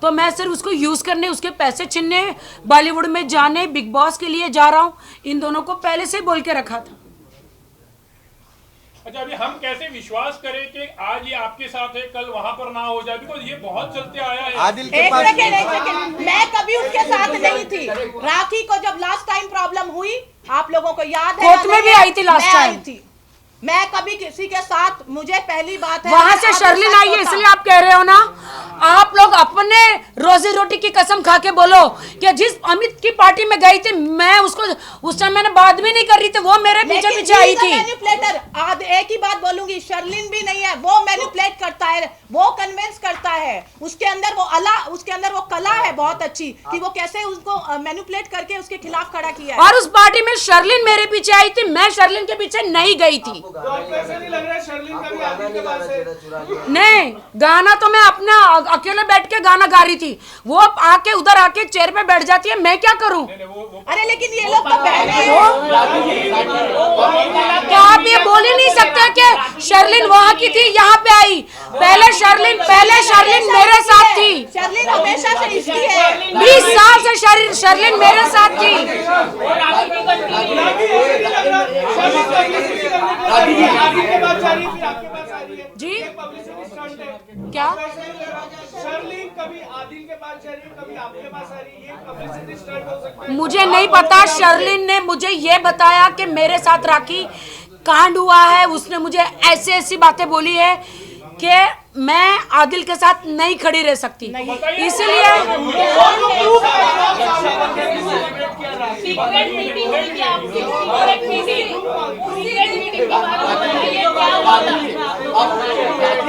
तो मैं सिर्फ उसको यूज करने, उसके पैसे छीनने, बॉलीवुड में जाने, बिग बॉस के लिए जा रहा हूँ, इन दोनों को पहले से बोल के रखा था। अच्छा, अभी हम कैसे विश्वास करें कि आज ये आपके साथ है, कल वहां पर ना हो जाए? बिकॉज ये बहुत चलते आया है। आदिल के पास एक सेकंड, मैं कभी उसके साथ नहीं थी। राखी को जब लास्ट टाइम प्रॉब्लम हुई, आप लोगों को याद है, कोर्ट में भी आई थी लास्ट टाइम। मैं कभी किसी के साथ, मुझे पहली बात है वहां से शर्लिन आई है, इसलिए आप कह रहे हो ना। आप लोग अपने रोजी रोटी की कसम खा के बोलो कि जिस अमित की पार्टी में गई थी, मैं उसको उस टाइम मैंने बात भी नहीं कर रही थी, वो मेरे पीछे पीछे आई थी। मैनिपुलेटर, एक ही बात बोलूंगी, शर्लिन भी नहीं है, वो मैनिपुलेट करता है, वो कन्विंस करता है। उसके अंदर वो कला है बहुत अच्छी कि वो कैसे उसको मैनिपुलेट करके उसके खिलाफ खड़ा किया है। और उस पार्टी में शर्लिन मेरे पीछे आई थी, मैं शर्लिन के पीछे नहीं गई थी। नहीं, गाना तो मैं अपना अकेले बैठ के गाना गा रही थी, वो आके उधर आके चेयर पे बैठ जाती है, मैं क्या करूं? अरे लेकिन ये लोग तो क्या आप ये बोल ही नहीं सकते कि शर्लिन वहां की थी, यहाँ पे आई? पहले शर्लिन मेरे साथ थी, शर्लिन हमेशा से इसकी है, 20 साल से शर्लिन मेरे साथ थी। जी क्या शर्लिन कभी आदिल के पास जा रही है, कभी आपके पास आ रही है, ये पब्लिसिटी स्टंट हो सकता है? मुझे नहीं पता। शर्लिन ने मुझे ये बताया कि मेरे साथ राखी कांड हुआ है, उसने मुझे ऐसी बातें बोली है कि मैं आदिल के साथ नहीं खड़ी रह सकती, इसलिए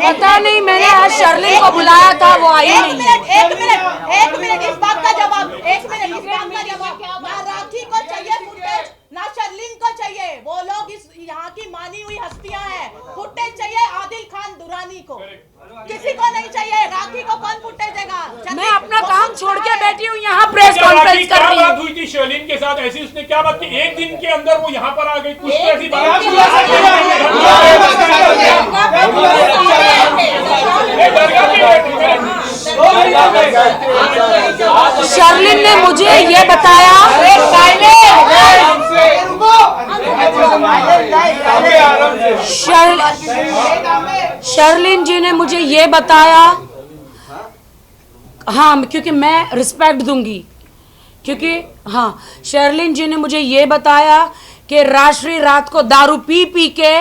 पता नहीं, मैंने आज शर्लिन को बुलाया था, वो आई नहीं। एक मिनट इस बात का जवाब, ना राखी को चाहिए फुटेज, ना शर्लिन को चाहिए। वो लोग इस यहाँ की मानी हुई हस्तियां हैं। फुटेज चाहिए आदिल खान दुरानी को, किसी को नहीं चाहिए। राखी को कौन फुटेज देगा? मैं अपना काम छोड़ के बैठी हूँ यहाँ प्रेस कॉन्फ्रेंस कर रही हूँ। बात हुई थी शर्लिन के साथ ऐसी, उसने क्या बात की? एक दिन के अंदर वो यहाँ पर आ गई, कुछ तो ऐसी बात। शर्लिन ने मुझे ये बताया, शर्लिन जी ने मुझे ये बताया, हाँ, क्योंकि मैं रिस्पेक्ट दूंगी, क्योंकि हाँ, शर्लिन जी ने मुझे ये बताया कि राष्ट्रीय रात को दारू पी पी के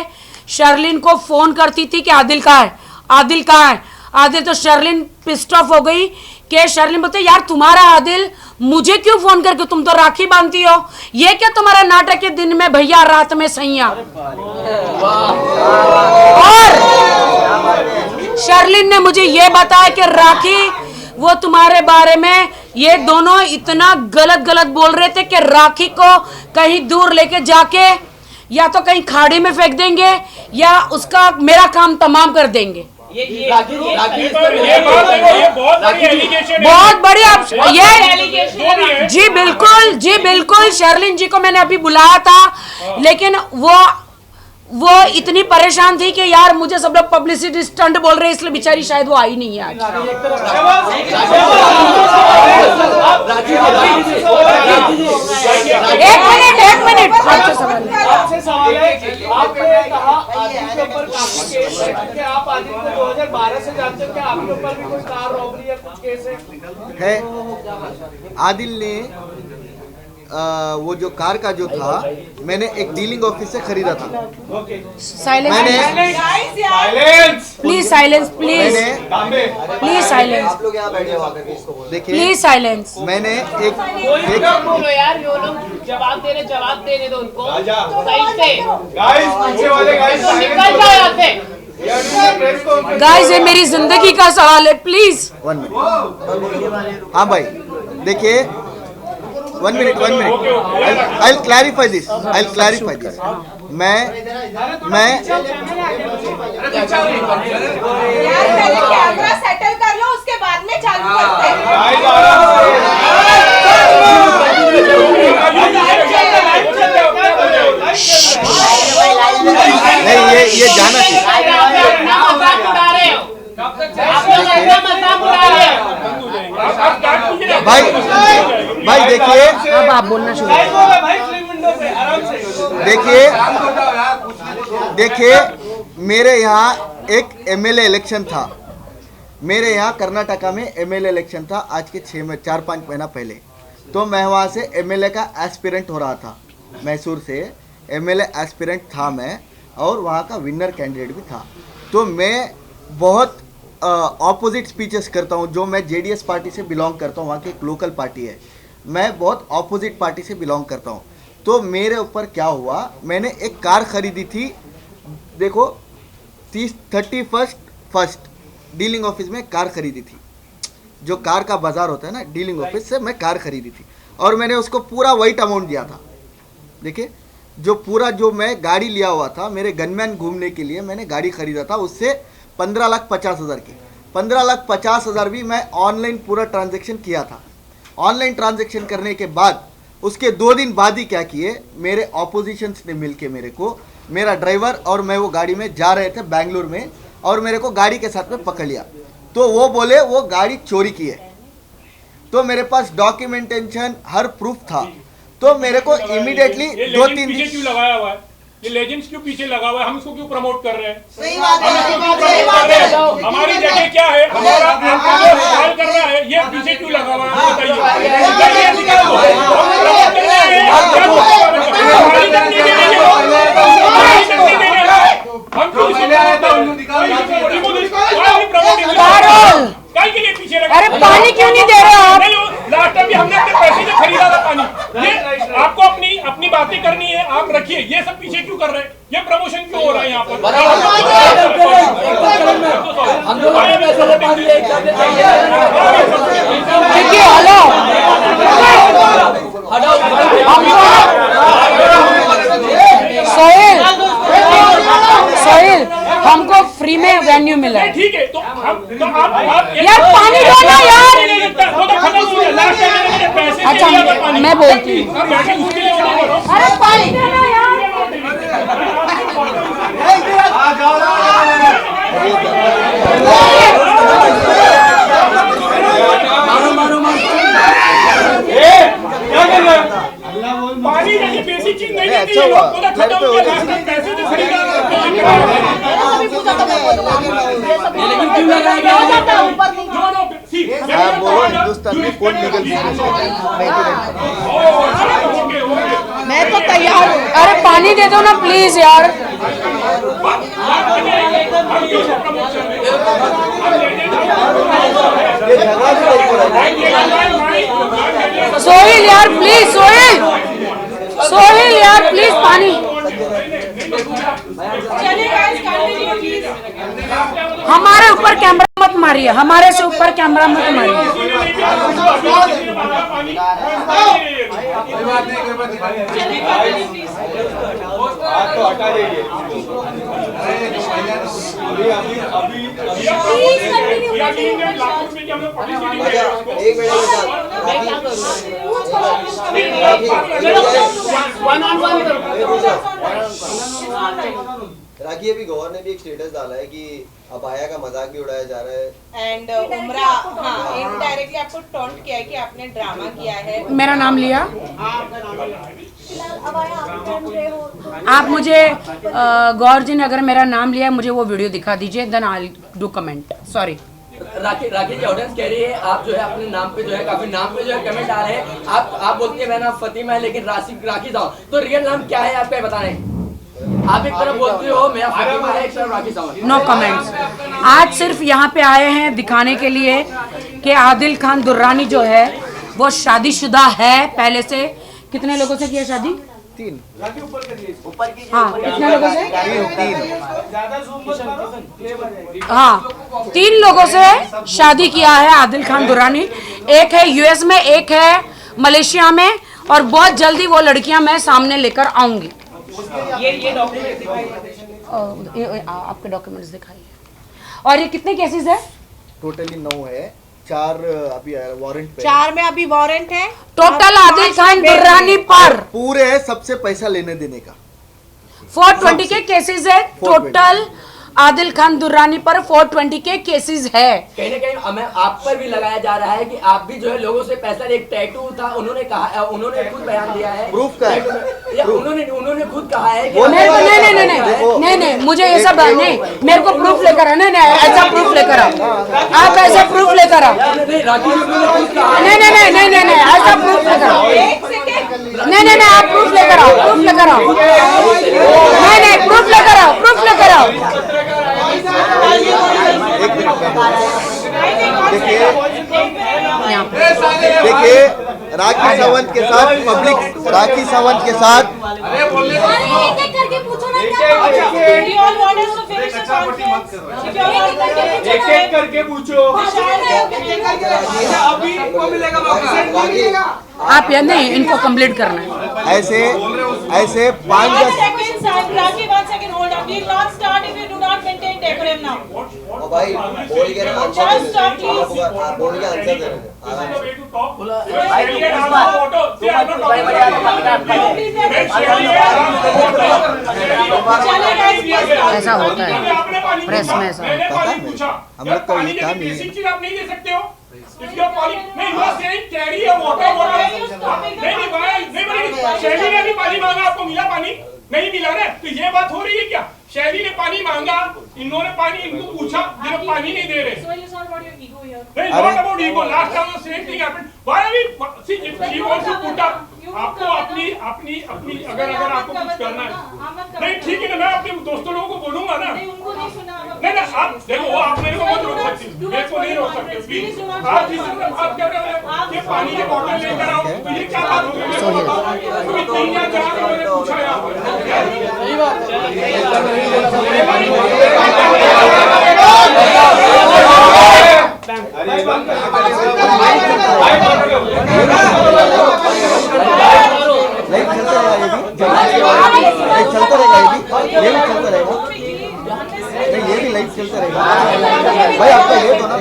शर्लिन को फोन करती थी कि आदिल कहाँ है, आदिल कहाँ है, आदिल। तो शर्लिन पिस्ट ऑफ हो गई कि शर्लिन बोलते यार तुम्हारा आदिल मुझे क्यों फोन करके, तुम तो राखी बांधती हो, ये क्या तुम्हारा नाटक है दिन में भैया रात में सैया। और शर्लिन ने मुझे ये बताया कि राखी वो तुम्हारे बारे में ये दोनों इतना गलत गलत बोल रहे थे कि राखी को कहीं दूर लेके जाके या तो कहीं खाड़ी में फेंक देंगे या उसका मेरा काम तमाम कर देंगे। ये बहुत बड़ी आप ये जी बिल्कुल शर्लिन जी को मैंने अभी बुलाया था, लेकिन वो इतनी परेशान थी कि यार मुझे सब लोग पब्लिसिटी स्टंट बोल रहे हैं, इसलिए बेचारी शायद वो आई नहीं है आज। एक मिनट आपसे सवाल है, आपने कहा आदिल के ऊपर काफी केस है, क्या आप आदिल को 2012 से जानते हो, क्या आपके ऊपर भी कोई कार रॉबरी या कुछ केस है? आदिल ने वो जो कार का जो था, मैंने एक डीलिंग ऑफिस से खरीदा था। प्लीज साइलेंस, प्लीज साइलेंस, आप लोग यहाँ बैठे हो आकर के इसको बोलो। देखिए प्लीज साइलेंस। मैंने एक बोलो यार, ये लोग जवाब देने दो उनको सही से। तो निकल जाओ यहाँ से। गाइस ये मेरी जिंदगी का सवाल है, प्लीज। 1 मिनट। हाँ भाई देखिए, 1 मिनट आई क्लैरिफाई दिस, मैं कैमरा सेटल कर लो, उसके बाद में चालू करते हैं। नहीं, ये जाना चाहिए। भाई देखिए, अब आप बोलना शुरू देखिए मेरे यहाँ एक एमएलए इलेक्शन था, मेरे यहाँ कर्नाटका में एमएलए इलेक्शन था आज के 4-5 महीना पहले। तो मैं वहाँ से एमएलए का एस्पिरेंट हो रहा था, मैसूर से एमएलए एस्पिरेंट था मैं, और वहाँ का विनर कैंडिडेट भी था। तो मैं बहुत ऑपोजिट स्पीचेस करता हूँ, जो मैं जेडीएस पार्टी से बिलोंग करता हूँ, वहाँ की एक लोकल पार्टी है, मैं बहुत ऑपोजिट पार्टी से बिलोंग करता हूँ। तो मेरे ऊपर क्या हुआ, मैंने एक कार खरीदी थी, देखो 31st डीलिंग ऑफिस में कार खरीदी थी, जो कार का बाजार होता है ना, डीलिंग ऑफिस से मैं कार खरीदी थी, और मैंने उसको पूरा वाइट अमाउंट दिया था। देखिए जो पूरा जो मैं गाड़ी लिया हुआ था, मेरे गनमैन घूमने के लिए मैंने गाड़ी खरीदा था, उससे 15,50,000 की, 15,50,000 भी मैं ऑनलाइन पूरा ट्रांजैक्शन किया था। ऑनलाइन ट्रांजैक्शन करने के बाद उसके 2 दिन बाद ही क्या किए, मेरे ऑपोजिशंस ने मिलके मेरे को, मेरा ड्राइवर और मैं वो गाड़ी में जा रहे थे बेंगलुरु में, और मेरे को गाड़ी के साथ में पकड़ लिया। तो वो बोले वो गाड़ी चोरी की है, तो मेरे पास डॉक्यूमेंटेशन हर प्रूफ था। तो मेरे को इमीडिएटली 2-3 दिन क्यों लगाया हुआ है, ये लेजेंड्स क्यों पीछे लगा हुआ है, हम इसको क्यों प्रमोट कर रहे हैं? सही बात है, हमारी जगह क्या है, हमारा सवाल कर रहा है, ये पीछे क्यों लगा हुआ है पीछे लगा? अरे पानी क्यों नहीं दे रहे आप? लास्ट टाइम भी हमने अपने पैसे से खरीदा था पानी। ये आपको अपनी बातें करनी है, आप रखिए, ये सब पीछे क्यों कर रहे हैं, ये प्रमोशन क्यों हो रहा है यहाँ पर? देखिए हेलो, सोहेल हमको फ्री में वेन्यू मिला है। ठीक है, तो आप यार पानी दो ना यार। अच्छा मैं बोलती हूँ, अरे पानी देना यार। पानी जैसी बेसिक चीज नहीं देती अच्छा है, हुआ, लोग पता घर पे हो खत्म गई। पैसे जो खरीदा लेकिन क्यों लगाया गया आप बोलो हिंदुस्तान में कौन लीगल मैं तो तैयार हूँ। अरे पानी दे दो ना प्लीज यार। ये झगड़ा भी नहीं हो रहा है। सोहिल यार प्लीज, सोहिल सोहिल यार प्लीज पानी। चलिए गाइस कंटिन्यू प्लीज। हमारे ऊपर कैमरा मत मारिए, हमारे से ऊपर कैमरा मत मारिए। एक राखी, अभी गौर ने भी एक स्टेटस डाला है कि अबाया का मजाक भी उड़ाया जा रहा है एंड उमरा हाँ इनडायरेक्टली आपको टॉन्ट किया है कि आपने ड्रामा किया है। मेरा नाम लिया। आप मुझे गौर जी ने अगर मेरा नाम लिया मुझे वो वीडियो दिखा दीजिए, then I do comment. Sorry. Rakhi की ऑडियंस कह रही है आप जो है अपने नाम पे जो है काफी नाम पे जो है कमेंट आ रहे हैं। आप बोलते हैं मेरा नाम फतिमा है लेकिन राखी साहब, तो रियल नाम क्या है आपका बताएं। आप एक तरफ बोलते हो मेरा फतिमा है, एक तरफ राखी साहब। No comments. आज सिर्फ यहाँ पे आए हैं दिखाने के लिए कि आदिल खान दुर्रानी जो है वो शादीशुदा है पहले से। कितने लोगों से किया शादी? 3। हाँ, कितने लोगों से? 3। हाँ, 3 लोगों से शादी किया है आदिल खान दुर्रानी। एक है यूएस में, एक है मलेशिया में, और बहुत जल्दी वो लड़कियां मैं सामने लेकर आऊंगी। ये डॉक्यूमेंट आपके डॉक्यूमेंट्स दिखाइए। और ये कितने केसेस है? टोटली 9 है, 4 अभी वारंट पे। 4 में अभी वारंट है। टोटल आदिल खान दुर्रानी पर पूरे है सबसे पैसा लेने देने का। 420 के केसेस है टोटल। आदिल खान दुर्रानी पर 420 के केसेस है। कहीं ना कहीं हमें आप पर भी लगाया जा रहा है कि आप भी जो है लोगों से पैसा, एक टैटू था, उन्होंने कहा, उन्होंने खुद बयान दिया है। प्रूफ का है। उन्होंने खुद कहा है कि नहीं, मुझे ये सब नहीं, मेरे को प्रूफ लेकर आओ। नहीं, ऐसा प्रूफ लेकर आओ। आप ऐसा प्रूफ लेकर आओ। नहीं, ऐसा प्रूफ लेकर आओ। नहीं, आप प्रूफ लेकर आओ, प्रूफ लेकर आओ। नहीं, प्रूफ लेकर आओ, प्रूफ लेकर आओ। देखिए राखी सावंत के साथ पब्लिक, राखी सावंत के साथ एक करके पूछो। आप या नहीं, इनको कंप्लीट करना है। ऐसे 5-10 और भाई बोल के बोल के आंसर दे रहे ऐसा होता है प्रेस में, ऐसा पता है मुझे। हम लोग का ये काम ही है। चीज आप नहीं दे सकते हो। शैली ने भी पानी मांगा, आपको मिला पानी? नहीं मिला ना, तो ये बात हो रही है क्या? शैली ने पानी मांगा, इन्होंने पानी इनको पूछा, ये लोग पानी नहीं दे रहे। Not about ego. Last time the same thing happened. Why are we? See, if she wants to put up, आपको अपनी अगर आपको कुछ करना है, नहीं ठीक है ना, मैं अपने दोस्तों लोगों को बोलूंगा ना। नहीं ना, आप देखो, वो आप मेरे को मत रोक सकते, मेरे को नहीं रोक सकते प्लीज। आप क्या कर रहे हो? ये पानी की बोतल लेकर आओ, तो ये क्या बात हो गई? मेरे को बताओ। अभी 3 या 4 लोगों ने पूछा है चलता रहेगा, ये भी चलता रहेगा। नहीं, ये भी लाइव चलता रहेगा भाई। आपका ये तो ना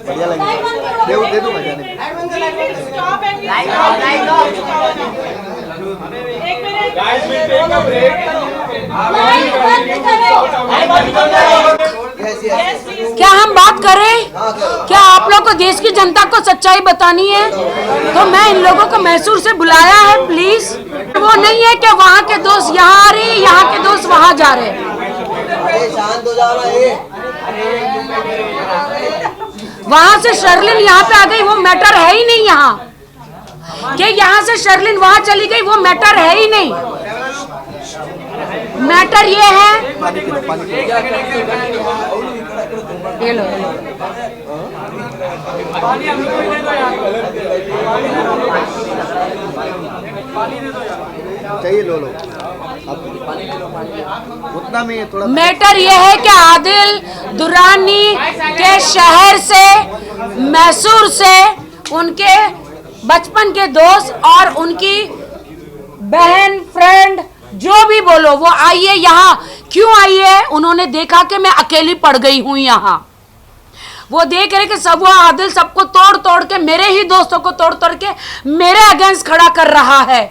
बढ़िया लगेगा। दे दो मैं क्या हम बात करें? क्या आप लोग को देश की जनता को सच्चाई बतानी है तो मैं इन लोगों को मैसूर से बुलाया है, प्लीज। वो नहीं है कि वहाँ के दोस्त यहाँ आ रहे, यहाँ के दोस्त वहाँ जा रहे। शांत हो जाओ ना, वहाँ से शर्लिन यहाँ पे आ गई, वो मैटर है ही नहीं यहाँ। कि यहाँ से शर्लिन वहाँ चली गई, वो मैटर है ही नहीं। मैटर ये है, ये लो, चाहिए लो उतना में थोड़ा। मैटर ये है कि आदिल दुरानी के शहर से, मैसूर से उनके बचपन के दोस्त और उनकी बहन, फ्रेंड, जो भी बोलो, वो आई है यहाँ। क्यों आई है? उन्होंने देखा कि मैं अकेली पड़ गई हूं यहाँ। वो देख रहे कि सब वो आदिल सबको तोड़ तोड़ के, मेरे ही दोस्तों को तोड़ तोड़ के मेरे अगेंस्ट खड़ा कर रहा है,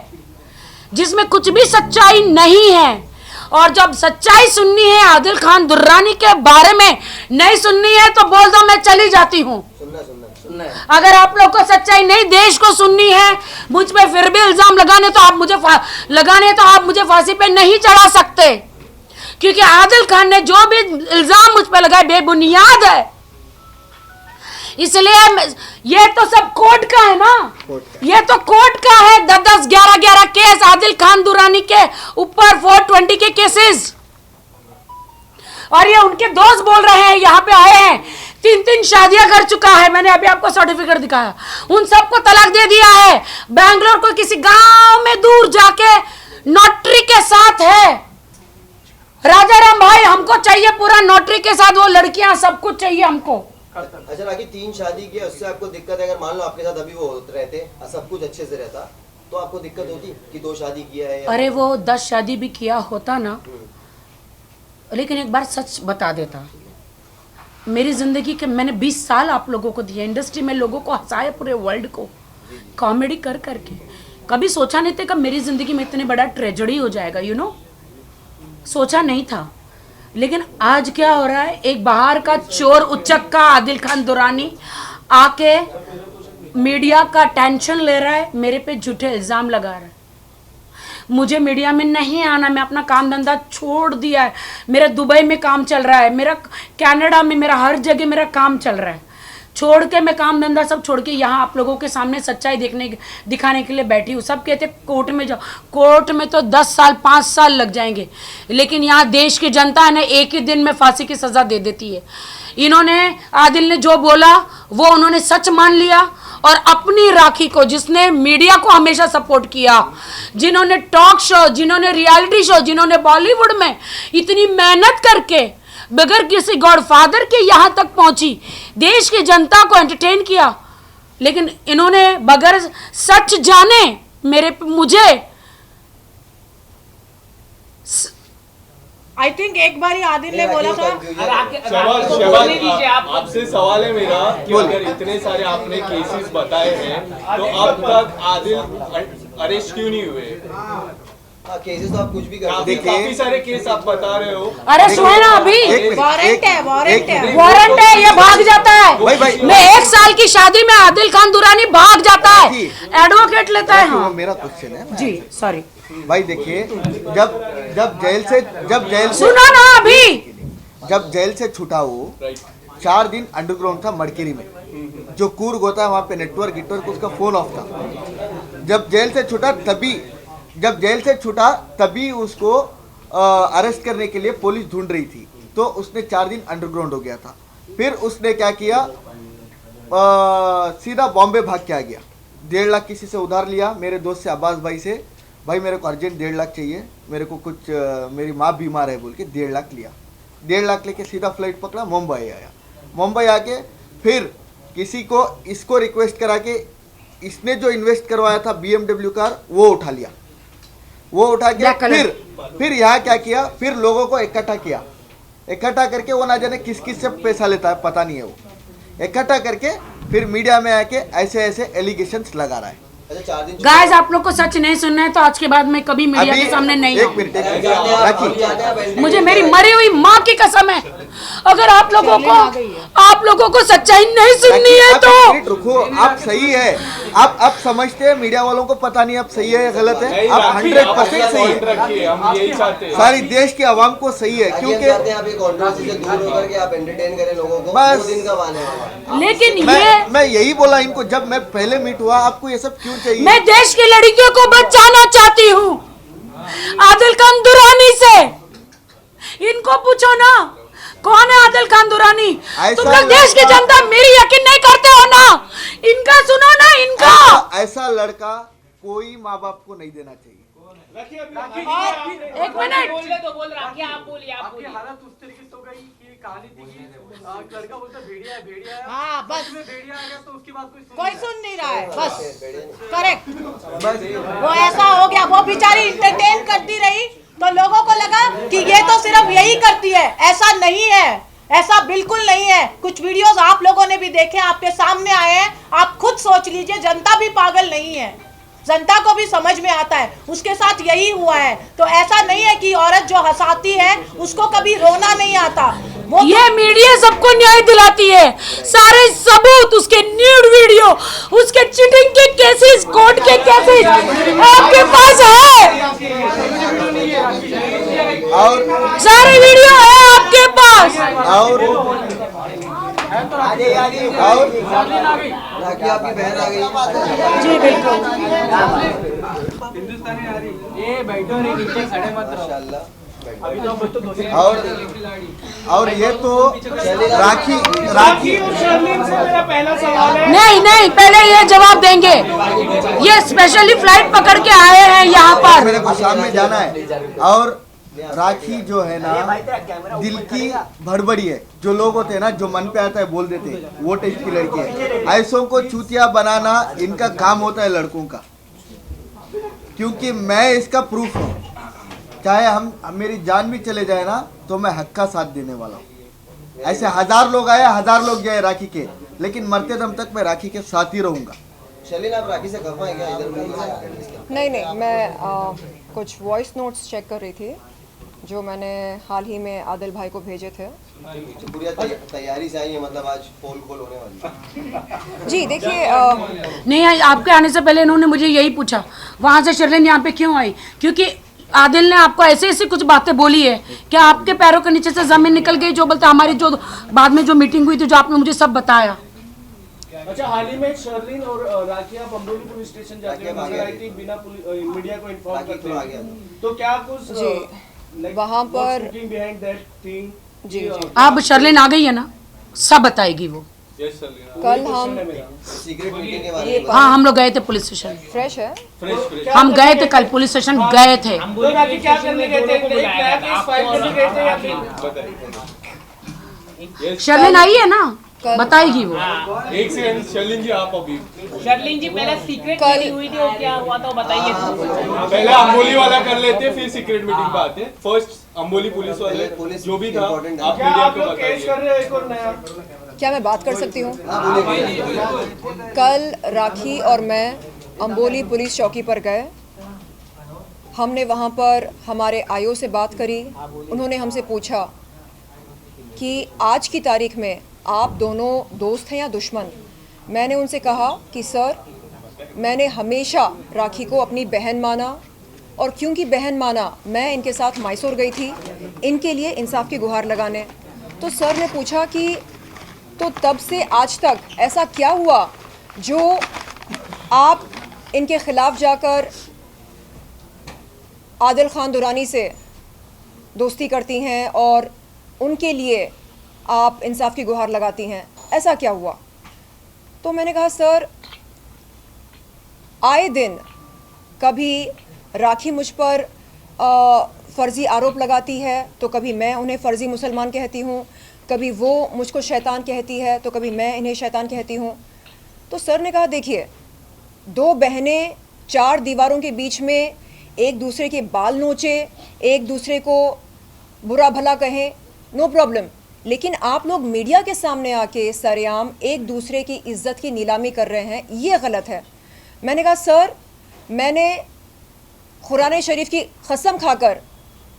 जिसमें कुछ भी सच्चाई नहीं है। और जब सच्चाई सुननी है आदिल खान दुर्रानी के बारे में नहीं सुननी है तो बोल दो, मैं चली जाती हूँ। अगर आप लोग को सच्चाई नहीं देश को सुननी है, मुझ पे फिर भी इल्जाम लगाने तो आप मुझे फांसी पे नहीं चढ़ा सकते, क्योंकि आदिल खान ने जो भी इल्जाम मुझ पे लगाए बेबुनियाद है। इसलिए ये तो सब कोर्ट का है ना, ये तो कोर्ट का है। 10-10, 11-11 केस आदिल खान दुरानी के ऊपर, 420 के केसेस। और ये उनके दोस्त बोल रहे हैं, यहाँ पे आए हैं, 3 शादियां कर चुका है। मैंने अभी आपको सर्टिफिकेट दिखाया। उन सबको तलाक दे दिया है। बैंगलोर को किसी गांव में दूर जाके नोटरी के साथ है। राजाराम भाई, हमको चाहिए पूरा नोटरी के साथ, वो लड़कियां, सब कुछ चाहिए हमको। अच्छा राखी, 3 शादी किया, उससे आपको दिक्कत है? अगर मान लो आपके साथ अभी वो रहते, सब कुछ अच्छे से रहता, तो आपको दिक्कत होती कि 2 शादी किया है? अरे वो 10 शादी भी किया होता ना, लेकिन एक बार सच बता देता। मेरी जिंदगी के मैंने 20 साल आप लोगों को दिए, इंडस्ट्री में लोगों को हंसाया, पूरे वर्ल्ड को, कॉमेडी कर करके। कभी सोचा नहीं था कि मेरी जिंदगी में इतने बड़ा ट्रेजेडी हो जाएगा, यू नो, सोचा नहीं था। लेकिन आज क्या हो रहा है, एक बाहर का चोर उचक्का आदिल खान दुरानी आके मीडिया का टेंशन ले रहा है, मेरे पे झूठे इल्जाम लगा रहा है। मुझे मीडिया में नहीं आना, मैं अपना काम धंधा छोड़ दिया है। मेरा दुबई में काम चल रहा है, मेरा कनाडा में, मेरा हर जगह मेरा काम चल रहा है। छोड़ के मैं काम धंधा सब छोड़ के यहाँ आप लोगों के सामने सच्चाई दिखाने के लिए बैठी हूँ। सब कहते कोर्ट में जाओ, कोर्ट में तो 10 साल 5 साल लग जाएंगे, लेकिन यहाँ देश की जनता है ना, एक ही दिन में फांसी की सज़ा दे देती है। इन्होंने, आदिल ने जो बोला वो उन्होंने सच मान लिया, और अपनी राखी को, जिसने मीडिया को हमेशा सपोर्ट किया, जिन्होंने टॉक शो, जिन्होंने रियलिटी शो, जिन्होंने बॉलीवुड में इतनी मेहनत करके बगैर किसी गॉडफादर के यहाँ तक पहुंची, देश की जनता को एंटरटेन किया, लेकिन इन्होंने बगैर सच जाने मुझे आई थिंक एक बार ही आदिल ने बोला था। आपसे सवाल है मेरा कि अगर इतने सारे आपने केसेस बताए हैं तो अब तक आदिल अरेस्ट क्यों नहीं हुए? केसेस तो आप कुछ भी कर काफी सारे केस आप बता रहे हो। अरे सुने ना, अभी वारंट है, ये भाग जाता है। मैं 1 साल की शादी में आदिल खान दुरानी भाग जाता है, एडवोकेट लेता है। हाँ, मेरा क्वेश्चन है जी, सॉरी भाई। देखिए, जब जेल से सुनो ना, अभी जब जेल से छूटा वो 4 दिन अंडरग्राउंड था मड़केरी में, जो कूर्ग होता है वहाँ पे नेटवर्क उसका फोन ऑफ था। जब जेल से छूटा तभी उसको अरेस्ट करने के लिए पुलिस ढूंढ रही थी, तो उसने 4 दिन अंडरग्राउंड हो गया था। फिर उसने क्या किया, सीधा बॉम्बे भाग के आ गया। 1.5 लाख किसी से उधार लिया, मेरे दोस्त से, अब्बास भाई से, भाई मेरे को अर्जेंट 1.5 लाख चाहिए, मेरे को कुछ मेरी माँ बीमार है बोल के 1.5 लाख लिया। 1.5 लाख लेके सीधा फ्लाइट पकड़ा, मुंबई आया। मुंबई आके फिर किसी को इसको रिक्वेस्ट करा के इसने जो इन्वेस्ट करवाया था BMW कार, वो उठा लिया। वो उठा के फिर यहाँ क्या किया, फिर लोगों को इकट्ठा किया। इकट्ठा करके वो ना जाने किस किस से पैसा लेता है, पता नहीं है। वो इकट्ठा करके फिर मीडिया में आके ऐसे एलिगेशंस लगा रहा है। गाइस, आप लोग को सच नहीं सुनना है तो आज के बाद मैं कभी मीडिया के सामने नहीं आऊंगी। मुझे मेरी मरी हुई माँ की कसम है, अगर आप लोगों को सच्चाई नहीं सुननी है आप तो एक मिनट रुको, आप सही है, आप समझते हैं मीडिया वालों को पता नहीं आप सही है या गलत है, आप 100% सही है, हम यही चाहते हैं सारी देश की आवाम को सही है, क्योंकि आप ये कंट्रोवर्सी से दूर होकर के आप एंटरटेन करें लोगों को, बस। 2 दिन का वाले हैं। लेकिन मैं यही बोला इनको जब मैं पहले मीट हुआ, आपको ये सब क्यों चाहिए? मैं देश की लड़कियों को बचाना चाहती हूँ आदिल खान दुरानी से। इनको पूछो ना कौन है आदिल खान दुरानी। तुम लोग देश की जनता मेरी यकीन नहीं करते हो ना, इनका सुनो ना, इनका। ऐसा लड़का कोई माँ बाप को नहीं देना चाहिए। एक मिनट बोल राखी, आप बोलिए, आप बोलिए। हालत उस तरीके से हो गई कि कहानी थी कि लड़का बोलता भेड़िया है, भेड़िया है। हाँ, बस। में भेड़िया आ गया तो उसके बाद कोई सुन नहीं रहा है, बस करेक्ट। वो ऐसा हो गया, वो बेचारी इंटरटेन करती रही तो लोगों को लगा कि ये तो सिर्फ यही करती है। ऐसा नहीं है, ऐसा बिल्कुल नहीं है। कुछ वीडियोस आप लोगों ने भी देखे, आपके सामने आए हैं, आप खुद सोच लीजिए। जनता भी पागल नहीं है, जनता को भी समझ में आता है, उसके साथ यही हुआ है। तो ऐसा नहीं है कि औरत जो हंसाती है उसको कभी रोना नहीं आता। वो ये मीडिया सबको न्याय दिलाती है, सारे सबूत, उसके न्यूड वीडियो, उसके चीटिंग के केसेस, कोर्ट के केसेस आपके पास है, और सारे वीडियो है आपके पास। और राखी आपकी बहन आ गई। जी बिल्कुल। और ये तो राखी मेरा पहला सवाल है, नहीं, पहले ये जवाब देंगे। ये स्पेशली फ्लाइट पकड़ के आए हैं यहाँ पर। मेरे को शाम में जाना है। और राखी जो है ना, दिल की भड़बड़ी है। जो लोग होते हैं ना, जो मन पे आता है बोल देते हैं, वो टाइप की लड़की है। ऐसों को चूतिया बनाना इनका काम होता है लड़कों का, क्योंकि मैं इसका प्रूफ हूँ। चाहे हम मेरी जान भी चले जाए ना, तो मैं हक का साथ देने वाला हूँ। ऐसे 1000 लोग आए, 1000 लोग गए राखी के, लेकिन मरते दम तक मैं राखी के साथ ही रहूँगा। शर्लिन, आप राखी से खफा है क्या? इधर नहीं, मैं कुछ वॉइस नोट्स चेक कर रही थी जो मैंने हाल ही में आदिल भाई को भेजे थे। पूरी तैयारी से आई है, मतलब आज पोल खोल होने वाली। जी देखिए, नहीं, आपके आने से पहले इन्होंने मुझे यही पूछा वहाँ से शर्लिन यहाँ पे क्यों आई, क्योंकि आदिल ने आपको ऐसे कुछ बातें बोली है कि आपके पैरों के नीचे से जमीन निकल गई। जो बोलता हमारी जो बाद में जो मीटिंग हुई थी, जो आपने मुझे सब बताया। अच्छा, हाल ही में शर्लिन और राखी आप अम्बोली पुलिस स्टेशन जाके नजर आई थी बिना मीडिया को इन्फॉर्म करते हुए, तो क्या कुछ वहाँ पर बिहाइंड दैट थिंग? जी अब शर्लिन आ गई है ना, सब बताएगी वो। कल हम सीक्रेट मीटिंग के बारे में हाँ, हम लोग गए थे पुलिस स्टेशन। फ्रेश है, हम गए थे कल पुलिस स्टेशन गए थे। क्या करने गए थे? एक नया केस फाइल करने गए थे या फिर? शर्लिन आई है ना, बताएगी वो। एक सेकंड शर्लिन जी, आप अभी शर्लिन जी पहले सीक्रेट मीटिंग हुई थी और क्या हुआ था बताइए। पहले अम्बोली वाला कर लेते, फिर सीक्रेट मीटिंग पे आते। फर्स्ट अम्बोली पुलिस वाले जो भी था, आप मीडिया को बताइए। क्या मैं बात कर सकती हूँ? कल राखी और मैं अम्बोली पुलिस चौकी पर गए। हमने वहाँ पर हमारे आईओ से बात करी। उन्होंने हमसे पूछा कि आज की तारीख में आप दोनों दोस्त हैं या दुश्मन। मैंने उनसे कहा कि सर, मैंने हमेशा राखी को अपनी बहन माना, और क्योंकि बहन माना मैं इनके साथ मैसूर गई थी इनके लिए इंसाफ की गुहार लगाने। तो सर ने पूछा कि तो तब से आज तक ऐसा क्या हुआ जो आप इनके ख़िलाफ़ जाकर आदिल खान दुरानी से दोस्ती करती हैं और उनके लिए आप इंसाफ की गुहार लगाती हैं, ऐसा क्या हुआ? तो मैंने कहा सर, आए दिन कभी राखी मुझ पर फ़र्ज़ी आरोप लगाती है, तो कभी मैं उन्हें फ़र्ज़ी मुसलमान कहती हूँ, कभी वो मुझको शैतान कहती है, तो कभी मैं इन्हें शैतान कहती हूँ। तो सर ने कहा देखिए, 2 बहनें 4 दीवारों के बीच में एक दूसरे के बाल नोचे, एक दूसरे को बुरा भला कहें, नो प्रॉब्लम, लेकिन आप लोग मीडिया के सामने आके सरेआम एक दूसरे की इज्जत की नीलामी कर रहे हैं, ये गलत है। मैंने कहा सर, मैंने कुरान शरीफ की कसम खाकर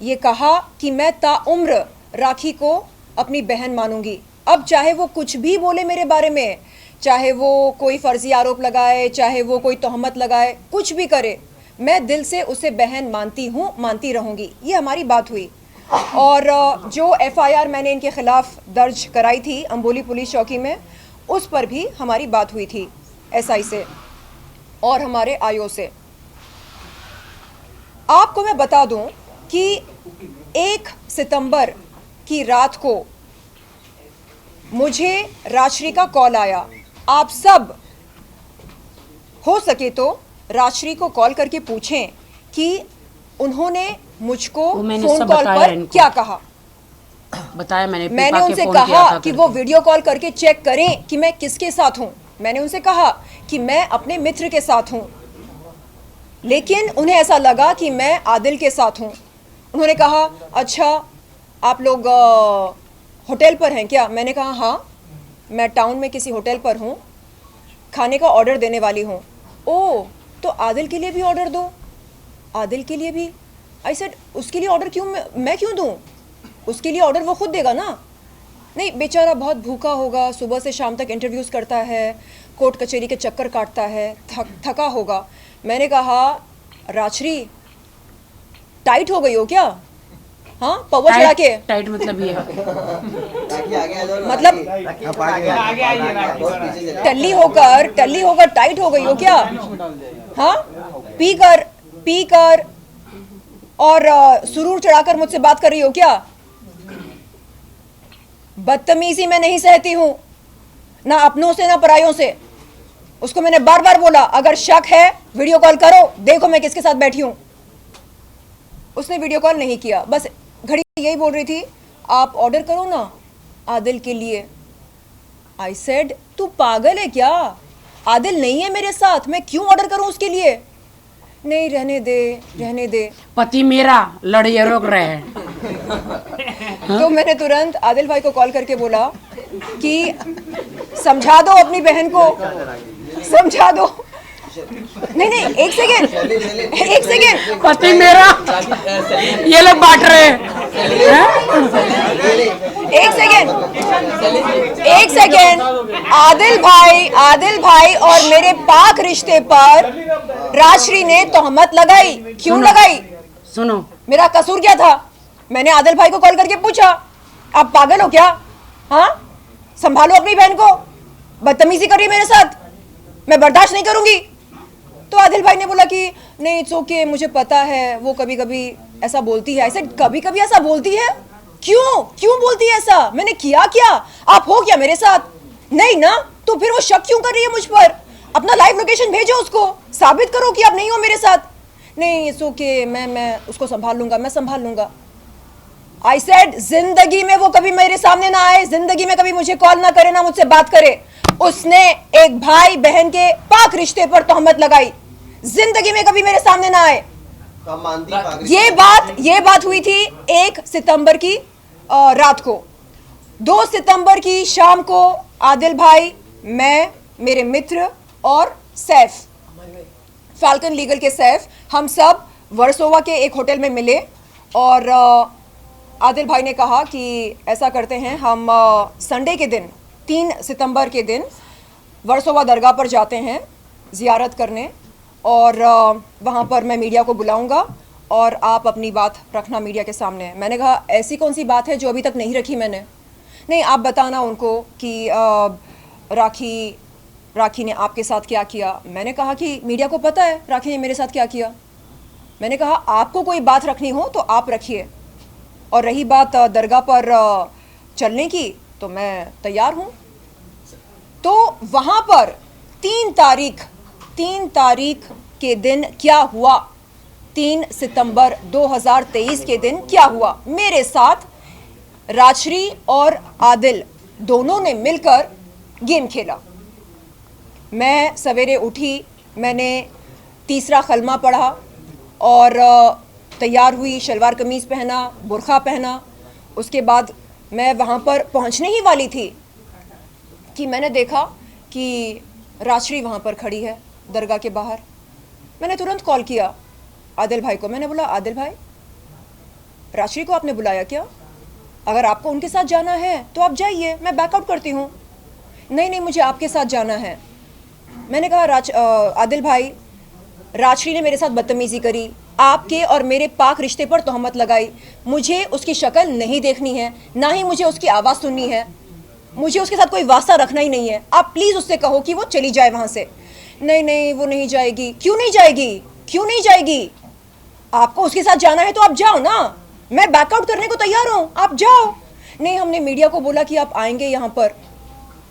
ये कहा कि मैं ताउम्र राखी को अपनी बहन मानूंगी। अब चाहे वो कुछ भी बोले मेरे बारे में, चाहे वो कोई फर्जी आरोप लगाए, चाहे वो कोई तोहमत लगाए, कुछ भी करे, मैं दिल से उसे बहन मानती हूँ, मानती रहूँगी। ये हमारी बात हुई। और जो FIR मैंने इनके खिलाफ दर्ज कराई थी अंबोली पुलिस चौकी में, उस पर भी हमारी बात हुई थी SI से और हमारे IO से। आपको मैं बता दूं कि 1 सितंबर की रात को मुझे राजश्री का कॉल आया। आप सब हो सके तो राजश्री को कॉल करके पूछें कि उन्होंने मुझको फोन कॉल पर क्या कहा। बताया मैंने उनसे कहा कि वो वीडियो कॉल करके चेक करें कि मैं किसके साथ हूं। मैंने उनसे कहा कि मैं अपने मित्र के साथ हूं, लेकिन उन्हें ऐसा लगा कि मैं आदिल के साथ हूं। उन्होंने कहा अच्छा आप लोग होटल पर हैं क्या? मैंने कहा हाँ, मैं टाउन में किसी होटल पर हूं, खाने का ऑर्डर देने वाली हूं। ओह, तो आदिल के लिए भी ऑर्डर दो। आदिल के लिए भी? आई सेड उसके लिए ऑर्डर क्यों, मैं क्यों दूं? उसके लिए ऑर्डर वो खुद देगा ना। नहीं, बेचारा बहुत भूखा होगा, सुबह से शाम तक इंटरव्यूज़ करता है, कोर्ट कचहरी के चक्कर काटता है, थका होगा। मैंने कहा राजश्री टाइट हो गई हो क्या? हाँ, पावर चढ़ा के टाइट मतलब ये मतलब टल्ली होकर टाइट हो गई हो क्या? हाँ, पी कर और सुरूर चढ़ाकर मुझसे बात कर रही हो क्या? बदतमीजी मैं नहीं सहती हूं, ना अपनों से ना परायों से। उसको मैंने बार बार बोला अगर शक है वीडियो कॉल करो, देखो मैं किसके साथ बैठी हूं। उसने वीडियो कॉल नहीं किया, बस घड़ी यही बोल रही थी आप ऑर्डर करो ना आदिल के लिए। आई सेड तू पागल है क्या? आदिल नहीं है मेरे साथ, मैं क्यों ऑर्डर करूं उसके लिए? नहीं, रहने दे। पति मेरा लड़िए रोक रहे हैं। तो मैंने तुरंत आदिल भाई को कॉल करके बोला कि समझा दो अपनी बहन को, समझा दो। नहीं, एक सेकेंड। पति मेरा ये लोग बांट रहे हैं। एक सेकेंड। आदिल भाई और मेरे पाक रिश्ते पर राजश्री ने तोहमत लगाई। क्यों लगाई? सुनो, मेरा कसूर क्या था? मैंने आदिल भाई को कॉल करके पूछा आप पागल हो क्या? हाँ, संभालो अपनी बहन को, बदतमीजी कर रही है मेरे साथ, मैं बर्दाश्त नहीं करूंगी। तो आदिल भाई ने बोला कि नहीं इट्स ओके, मुझे पता है वो कभी कभी ऐसा बोलती है। ऐसे कभी कभी ऐसा बोलती है? क्यों बोलती है ऐसा? मैंने किया क्या? आप हो क्या मेरे साथ? नहीं ना, तो फिर वो शक क्यों कर रही है मुझ पर? अपना लाइव लोकेशन भेजो, उसको साबित करो कि आप नहीं हो मेरे साथ। नहीं इट्स ओके, मैं उसको संभाल लूंगा। आई सेड जिंदगी में वो कभी मेरे सामने ना आए, जिंदगी में कभी मुझे कॉल ना करे, ना मुझसे बात करे। उसने एक भाई बहन के पाक रिश्ते पर तोहमत लगाई, जिंदगी में कभी मेरे सामने ना आए। ये बात हुई थी 1 सितंबर की रात को। 2 सितंबर की शाम को आदिल भाई, मैं, मेरे मित्र और सैफ, फाल्कन लीगल के सैफ, हम सब वर्सोवा के एक होटल में मिले और आदिल भाई ने कहा कि ऐसा करते हैं हम संडे के दिन 3 सितंबर के दिन वर्सोवा दरगाह पर जाते हैं ज़ियारत करने और वहाँ पर मैं मीडिया को बुलाऊंगा और आप अपनी बात रखना मीडिया के सामने। मैंने कहा ऐसी कौन सी बात है जो अभी तक नहीं रखी मैंने? नहीं, आप बताना उनको कि राखी ने आपके साथ क्या किया। मैंने कहा कि मीडिया को पता है राखी ने मेरे साथ क्या किया। मैंने कहा आपको कोई बात रखनी हो तो आप रखिए, और रही बात दरगाह पर चलने की तो मैं तैयार हूँ। तो वहाँ पर 3 तारीख के दिन क्या हुआ, 3 सितंबर 2023 के दिन क्या हुआ, मेरे साथ राजश्री और आदिल दोनों ने मिलकर गेम खेला। मैं सवेरे उठी, मैंने तीसरा खलमा पढ़ा और तैयार हुई, शलवार कमीज़ पहना, बुर्खा पहना। उसके बाद मैं वहाँ पर पहुँचने ही वाली थी कि मैंने देखा कि राजश्री वहाँ पर खड़ी है दरगाह के बाहर। मैंने तुरंत कॉल किया आदिल भाई को। मैंने बोला आदिल भाई, राजश्री को आपने बुलाया क्या? अगर आपको उनके साथ जाना है तो आप जाइए, मैं बैकआउट करती हूँ। नहीं नहीं, मुझे आपके साथ जाना है। मैंने कहा आदिल भाई, राजश्री ने मेरे साथ बदतमीज़ी करी, आपके और मेरे पाक रिश्ते पर तोहमत लगाई, मुझे उसकी शक्ल नहीं देखनी है, ना ही मुझे उसकी आवाज़ सुननी है, मुझे उसके साथ कोई वास्ता रखना ही नहीं है। आप प्लीज़ उससे कहो कि वो चली जाए वहाँ से। नहीं नहीं, वो नहीं जाएगी। क्यों नहीं जाएगी? क्यों नहीं जाएगी? आपको उसके साथ जाना है तो आप जाओ ना, मैं बैकआउट करने को तैयार हूँ, आप जाओ। नहीं, हमने मीडिया को बोला कि आप आएंगे यहाँ पर।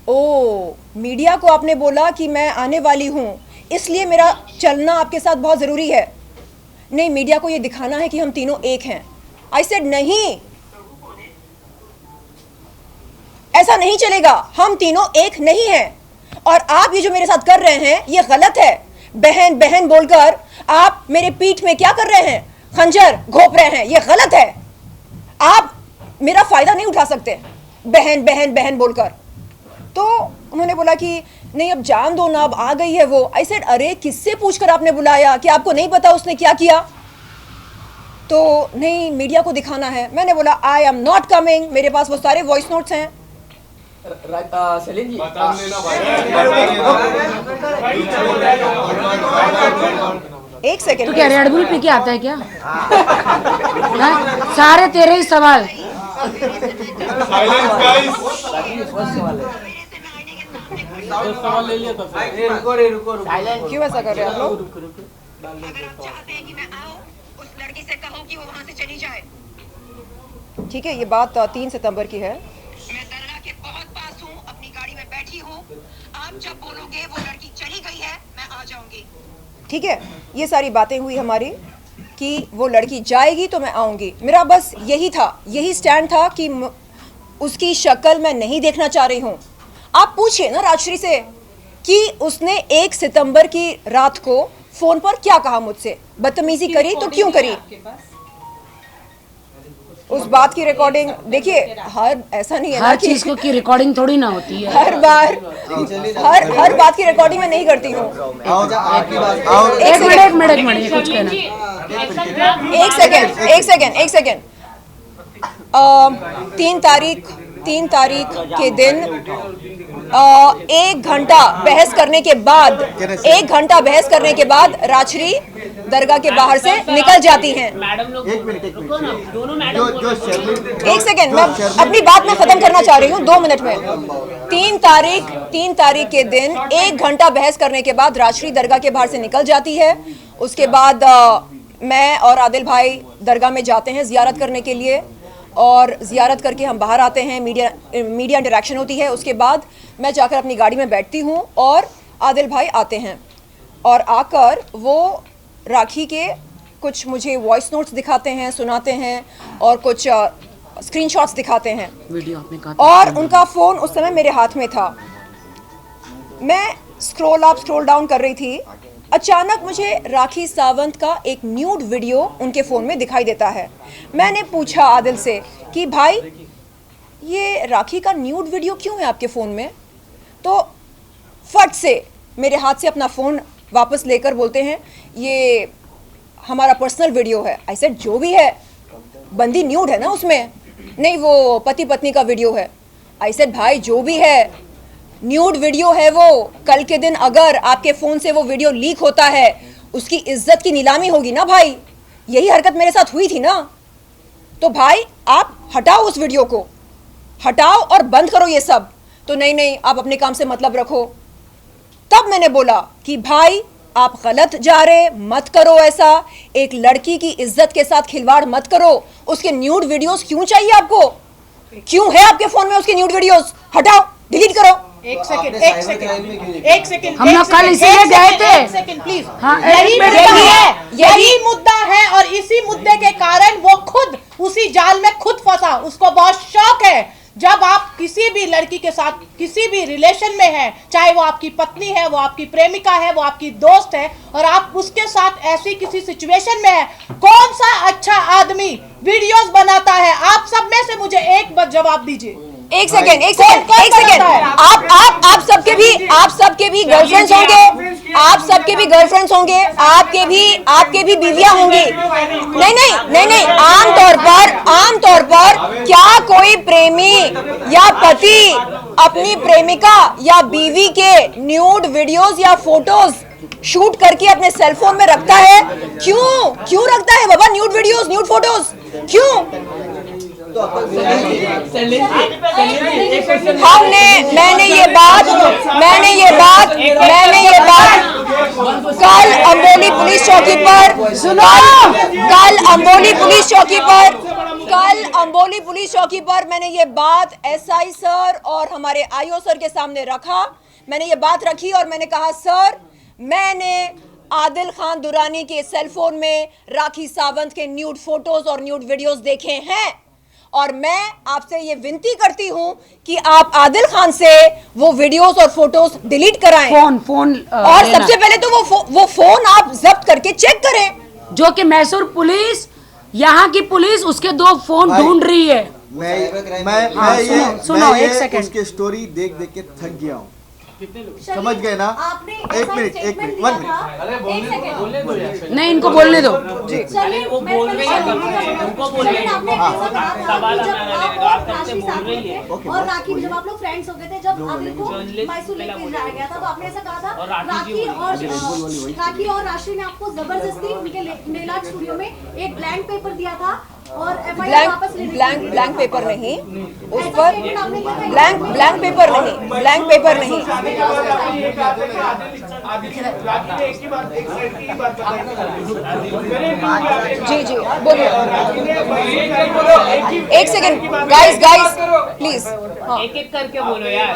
ओ, मीडिया को आपने बोला कि मैं आने वाली हूँ, इसलिए मेरा चलना आपके साथ बहुत ज़रूरी है। नहीं, मीडिया को ये दिखाना है कि हम तीनों एक हैं। आई सेड नहीं, ऐसा नहीं चलेगा, हम तीनों एक नहीं हैं। और आप ये जो मेरे साथ कर रहे हैं ये गलत है। बहन बहन बोलकर आप मेरे पीठ में क्या कर रहे हैं? खंजर घोंप रहे हैं, ये गलत है। आप मेरा फायदा नहीं उठा सकते बहन बहन बहन बोलकर। तो उन्होंने बोला कि नहीं, अब जान दो ना, अब आ गई है वो। आई सेड अरे किससे पूछकर आपने बुलाया कि आपको नहीं पता उसने क्या किया? तो नहीं, मीडिया को दिखाना है। मैंने बोला आई एम नॉट कमिंग, मेरे पास वो सारे वॉइस नोट्स हैं। सेलिन जी, एक सेकेंड, तो क्या रेड बुल पी के आता है क्या? हाँ? सारे तेरे ही सवाल। सवाल ले लिया था। रुको। क्यों ऐसा कर रहे हैं आप लोग? ठीक है, ये बात 3 सितंबर की है। मैं दरगाह के बहुत पास हूँ, अपनी गाड़ी में बैठी हूँ। आप जब बोलोगे वो लड़की चली गई है, मैं आ जाऊंगी। ठीक है, ये सारी बातें हुई हमारी कि वो लड़की जाएगी तो मैं आऊँगी। मेरा बस यही था, यही स्टैंड था कि उसकी शक्ल मैं नहीं देखना चाह रही हूँ। आप पूछिए ना राजश्री से कि उसने 1 सितंबर की रात को फ़ोन पर क्या कहा मुझसे, बदतमीज़ी करी तो क्यों करी? उस बात की रिकॉर्डिंग देखिए, हर ऐसा नहीं है हर चीज को की रिकॉर्डिंग थोड़ी ना होती है। हर बार हर बात की रिकॉर्डिंग मैं नहीं करती हूँ। एक मिनट कुछ कहना। एक सेकेंड 3 तारीख के दिन 1 घंटा बहस करने के बाद राजश्री दरगाह के बाहर से निकल जाती हैं। एक सेकेंड, मैं अपनी बात में खत्म करना चाह रही हूँ 2 मिनट में। 3 तारीख के दिन 1 घंटा बहस करने के बाद राजश्री दरगाह के बाहर से निकल जाती है। उसके बाद मैं और आदिल भाई दरगाह में जाते हैं ज़ियारत करने के लिए, और ज़ियारत करके हम बाहर आते हैं, मीडिया इंटरेक्शन होती है। उसके बाद मैं जाकर अपनी गाड़ी में बैठती हूँ और आदिल भाई आते हैं, और आकर वो राखी के कुछ मुझे वॉइस नोट्स दिखाते हैं, सुनाते हैं, और कुछ स्क्रीनशॉट्स दिखाते हैं। वीडियो आपने कहा, और उनका फ़ोन उस समय मेरे हाथ में था। मैं स्क्रॉल अप स्क्रॉल डाउन कर रही थी, अचानक मुझे राखी सावंत का एक न्यूड वीडियो उनके फ़ोन में दिखाई देता है। मैंने पूछा आदिल से कि भाई ये राखी का न्यूड वीडियो क्यों है आपके फ़ोन में? तो फट से मेरे हाथ से अपना फ़ोन वापस लेकर बोलते हैं ये हमारा पर्सनल वीडियो है। आई सेड जो भी है, बंदी न्यूड है ना उसमें? नहीं, वो पति पत्नी का वीडियो है। आई सेड भाई जो भी है, न्यूड वीडियो है वो। कल के दिन अगर आपके फ़ोन से वो वीडियो लीक होता है, उसकी इज्जत की नीलामी होगी ना भाई। यही हरकत मेरे साथ हुई थी ना। तो भाई आप हटाओ उस वीडियो को, हटाओ और बंद करो ये सब। तो नहीं, आप अपने काम से मतलब रखो। तब मैंने बोला कि भाई आप गलत जा रहे, मत करो ऐसा। एक लड़की की इज्जत के साथ खिलवाड़ मत करो। उसके न्यूड वीडियोस क्यों चाहिए आपको? क्यों है आपके फ़ोन में उसके न्यूड वीडियोस? हटाओ, डिलीट करो। एक सेकंड हम लोग कल इसीलिए गए थे। एक सेकंड प्लीज। हाँ, यही मुद्दा है, और इसी मुद्दे के कारण वो खुद उसी जाल में खुद फंसा। उसको बहुत शौक है, जब आप किसी भी लड़की के साथ किसी भी रिलेशन में हैं, चाहे वो आपकी पत्नी है, वो आपकी प्रेमिका है, वो आपकी दोस्त है, और आप उसके साथ ऐसी किसी सिचुएशन में है, कौन सा अच्छा आदमी वीडियोस बनाता है? आप सब में से मुझे एक बार जवाब दीजिए। एक सेकेंड आप सबके भी गर्लफ्रेंड्स होंगे, आप सबके आपके भी गर्लफ्रेंड्स होंगे, आपके भी बीवियां होंगी। नहीं, आमतौर पर क्या कोई प्रेमी या पति अपनी प्रेमिका या बीवी के न्यूड वीडियोस या फोटोज शूट करके अपने सेलफोन में रखता है? क्यों रखता है बाबा न्यूड वीडियोस, न्यूड फोटोज? क्यों? मैंने ये बात कल अम्बोली पुलिस चौकी पर मैंने ये बात एसआई सर और हमारे आईओ सर के सामने रखा। मैंने ये बात रखी और मैंने कहा, सर मैंने आदिल खान दुरानी के सेलफोन में राखी सावंत के न्यूड फोटोज और न्यूड वीडियोस देखे हैं और मैं आपसे ये विनती करती हूँ कि आप आदिल खान से वो वीडियोस और फोटोज डिलीट कराएं। फोन और सबसे पहले तो वो फोन आप जब्त करके चेक करें, जो कि मैसूर पुलिस, यहाँ की पुलिस उसके 2 फोन ढूंढ रही है। सुनो एक सेकंड, उसकी स्टोरी देख के थक गया हूँ। समझ गए ना? एक मिनट नहीं, इनको बोलने दो। वो बोल रही है, उनको बोल रही है। और राखी जब आप लोग फ्रेंड्स हो गए थे, जब आदिल को मैसूर लेके जाया गया था, तो आपने ऐसा कहा था राखी और राशि ने आपको जबरदस्ती उनके नेल स्टूडियो में एक ब्लैंक पेपर दिया था और ब्लैंक पेपर नहीं, उस पर ब्लैंक पेपर नहीं। जी बोलिए। एक सेकंड गाइस प्लीज, एक करके बोलो यार।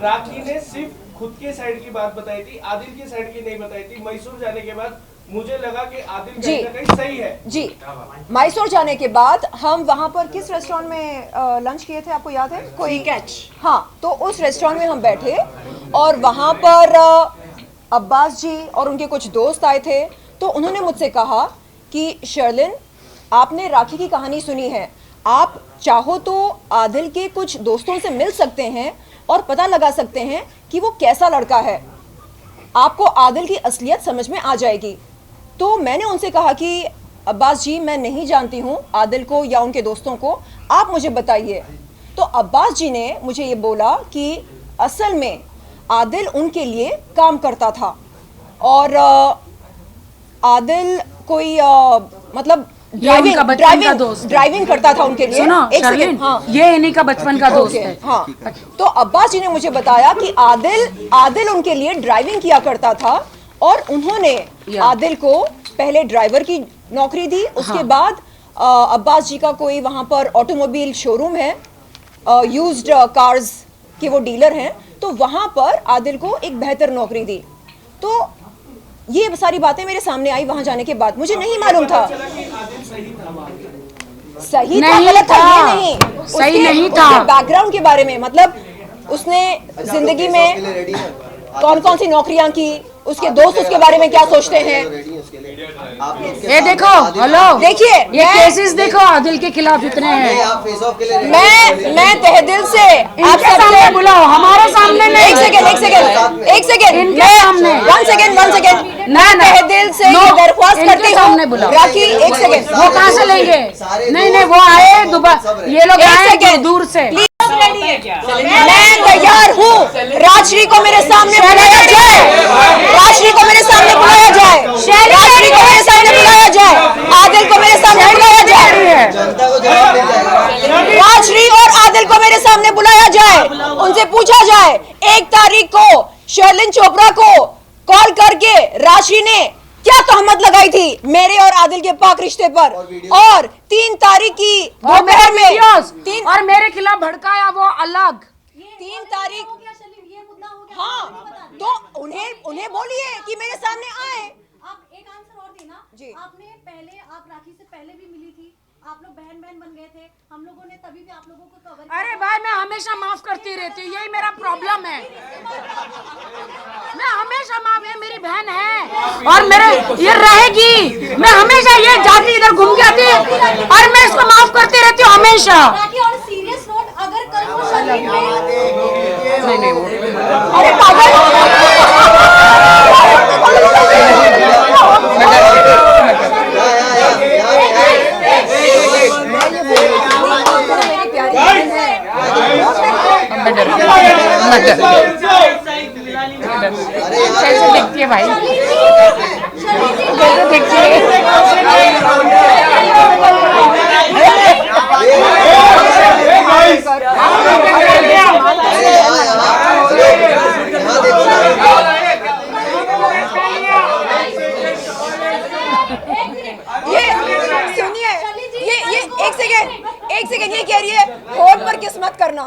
राखी ने सिर्फ खुद के साइड की बात बताई थी, आदिल की साइड की नहीं बताई थी। मैसूर जाने के बाद मुझे लगा कि आदिल कहीं ना कहीं सही है। जी, मैसूर जाने के बाद हम वहाँ पर किस रेस्टोरेंट में लंच किए थे, आपको याद है? कोई कैच? हाँ, तो उस रेस्टोरेंट में हम बैठे और वहाँ पर अब्बास जी और उनके कुछ दोस्त आए थे। तो उन्होंने मुझसे कहा कि शर्लिन, आपने राखी की कहानी सुनी है, आप चाहो तो आदिल के कुछ दोस्तों से मिल सकते हैं और पता लगा सकते हैं कि वो कैसा लड़का है, आपको आदिल की असलियत समझ में आ जाएगी। तो मैंने उनसे कहा कि अब्बास जी, मैं नहीं जानती हूँ आदिल को या उनके दोस्तों को, आप मुझे बताइए। तो अब्बास जी ने मुझे ये बोला कि असल में आदिल उनके लिए काम करता था और आदिल कोई मतलब ड्राइविंग करता था उनके लिए। सुनो शर्लिन, ये इन्हीं का बचपन का दोस्त है। हाँ, तो अब्बास जी ने मुझे बताया कि आदिल उनके लिए ड्राइविंग किया करता था और उन्होंने आदिल को पहले ड्राइवर की नौकरी दी। उसके बाद अब्बास जी का कोई वहाँ पर ऑटोमोबाइल शोरूम है, यूज्ड कार्स के वो डीलर हैं, तो वहाँ पर आदिल को एक बेहतर नौकरी दी। तो ये सारी बातें मेरे सामने आई वहाँ जाने के बाद। मुझे नहीं मालूम था सही था गलत था, ये नहीं, सही नहीं था। बैकग्राउंड के बारे में, मतलब उसने जिंदगी में कौन कौन सी नौकरियां की, उसके दोस्त उसके बारे में क्या सोचते हैं। ये देखो, हेलो देखिए, ये केसेस देखो आदिल के खिलाफ इतने हैं। मैं तहे दिल से आप सबसे बुलाओ, हमारे सामने नहीं। एक सेकंड इनके सामने, वन सेकंड मैं तहे दिल से दरख्वास्त करती हूँ। राखी एक सेकंड, वो कहाँ से लेंगे? नहीं, वो आए दुबई, ये लोग आए दूर से। मैं तैयार हूँ, राजश्री को मेरे सामने बुलाया जाए, राजश्री को मेरे सामने बुलाया जाए, राजश्री को मेरे सामने बुलाया जाए, आदिल को मेरे सामने बुलाया जाए, राजश्री और आदिल को मेरे सामने बुलाया जाए, उनसे पूछा जाए 1 तारीख को शर्लिन चोपड़ा को कॉल करके राजश्री ने क्या तहमत लगाई थी मेरे और आदिल के पाक रिश्ते पर, और 3 तारीख की दोपहर में और मेरे खिलाफ भड़काया वो अलग। 3 तारीख, हाँ, तो उन्हें बोलिए कि मेरे सामने आए। आप एक आंसर और देना जी। आपने पहले, आप राखी से पहले भी मिली थी, आप लोग बहन बन गए थे, हम लोगों ने तभी भी आप लोगों को कवर किया। अरे भाई, मैं हमेशा माफ करती रहती हूँ, यही मेरा प्रॉब्लम है। मैं हमेशा माफ, है मेरी बहन है और मेरे ये रहेगी। मैं हमेशा ये जाती इधर घूम के आती है और मैं इसको माफ करती रहती हूँ हमेशा। और सीरियस नोट, अगर कल को शर्लिन अरे पागल कैसे दिखती है भाई, कैसे दिखती सुनिए, ये एक सेकेंड ये कह रही है होठ पर किस्मत करना।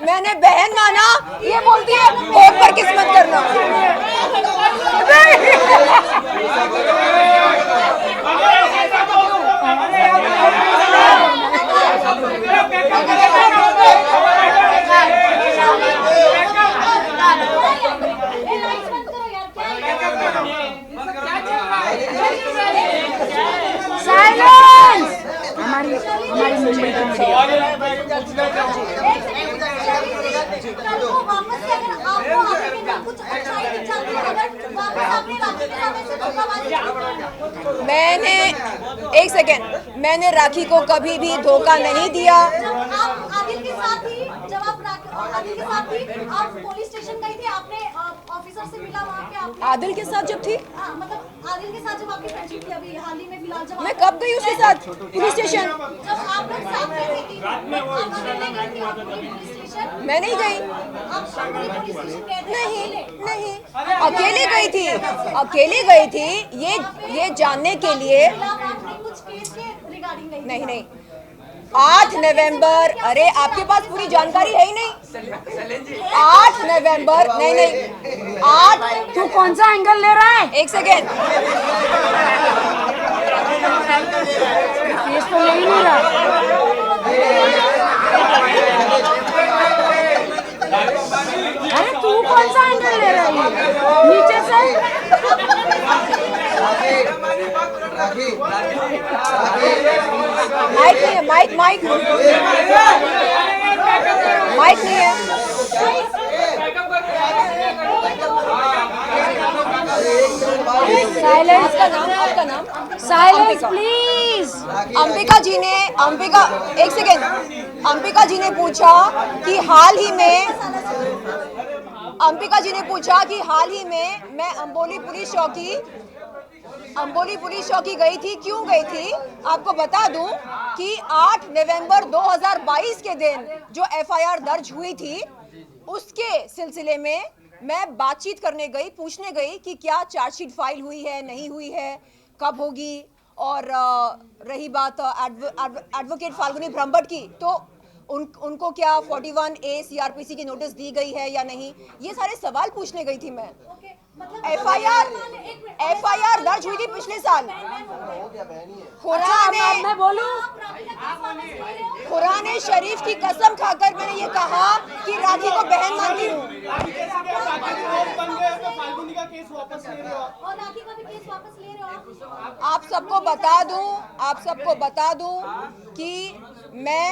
मैंने बहन माना, ये बोलती है होठ पर किस्मत करना। हमारी मुंबई की मैंने एक सेकेंड, मैंने राखी को कभी भी धोखा नहीं दिया। आदिल के साथ ही जब आप पुलिस स्टेशन गई थी, आपने ऑफिसर से मिला वहाँ पे? आपने आदिल के साथ जब थी, मतलब आदिल के साथ जब आपकी फ्रेंडशिप थी अभी हाल ही में फिलहाल, जब मैं कब गई उसके साथ पुलिस स्टेशन? जब आप लोग साथ में थी, आप अकेले गई थी पुलिस स्टेशन? मैं नहीं गई। आप पुलिस स्टेशन गए थे? नहीं, अकेले गई थी, अकेले गई थी ये जानने के लिए। कुछ केस के रिगार्डिंग नहीं 8 नवंबर, अरे आपके पास पूरी जानकारी है ही नहीं। 8 नवंबर, नहीं 8। तू कौन सा एंगल ले रहा है? एक सेकेंड, केस तो ले ही नहीं रहा। अरे तू कौन सा एंगल ले रहा है? नीचे से माइक नहीं है, माइक नहीं है। साइलेंस। आपका नाम साइलेंस प्लीज। अंबिका जी ने पूछा कि हाल ही में मैं अंबोली पुलिस चौकी गई थी। क्यों गई थी आपको बता दूं कि 8 नवंबर 2022 के दिन जो एफआईआर दर्ज हुई थी, उसके सिलसिले में मैं बातचीत करने गई, पूछने गई कि क्या चार्जशीट फाइल हुई है, नहीं हुई है, कब होगी। और रही बात एडवोकेट फाल्गुनी ब्रह्मभट्ट की, तो उनको क्या 41A CRPC की नोटिस दी गई है या नहीं, ये सारे सवाल पूछने गई थी मैं। एफआईआर दर्ज हुई थी पिछले साल। कुरान शरीफ की कसम खाकर मैंने ये कहा कि राखी को बहन मानती हूँ। आप सबको बता दूं कि मैं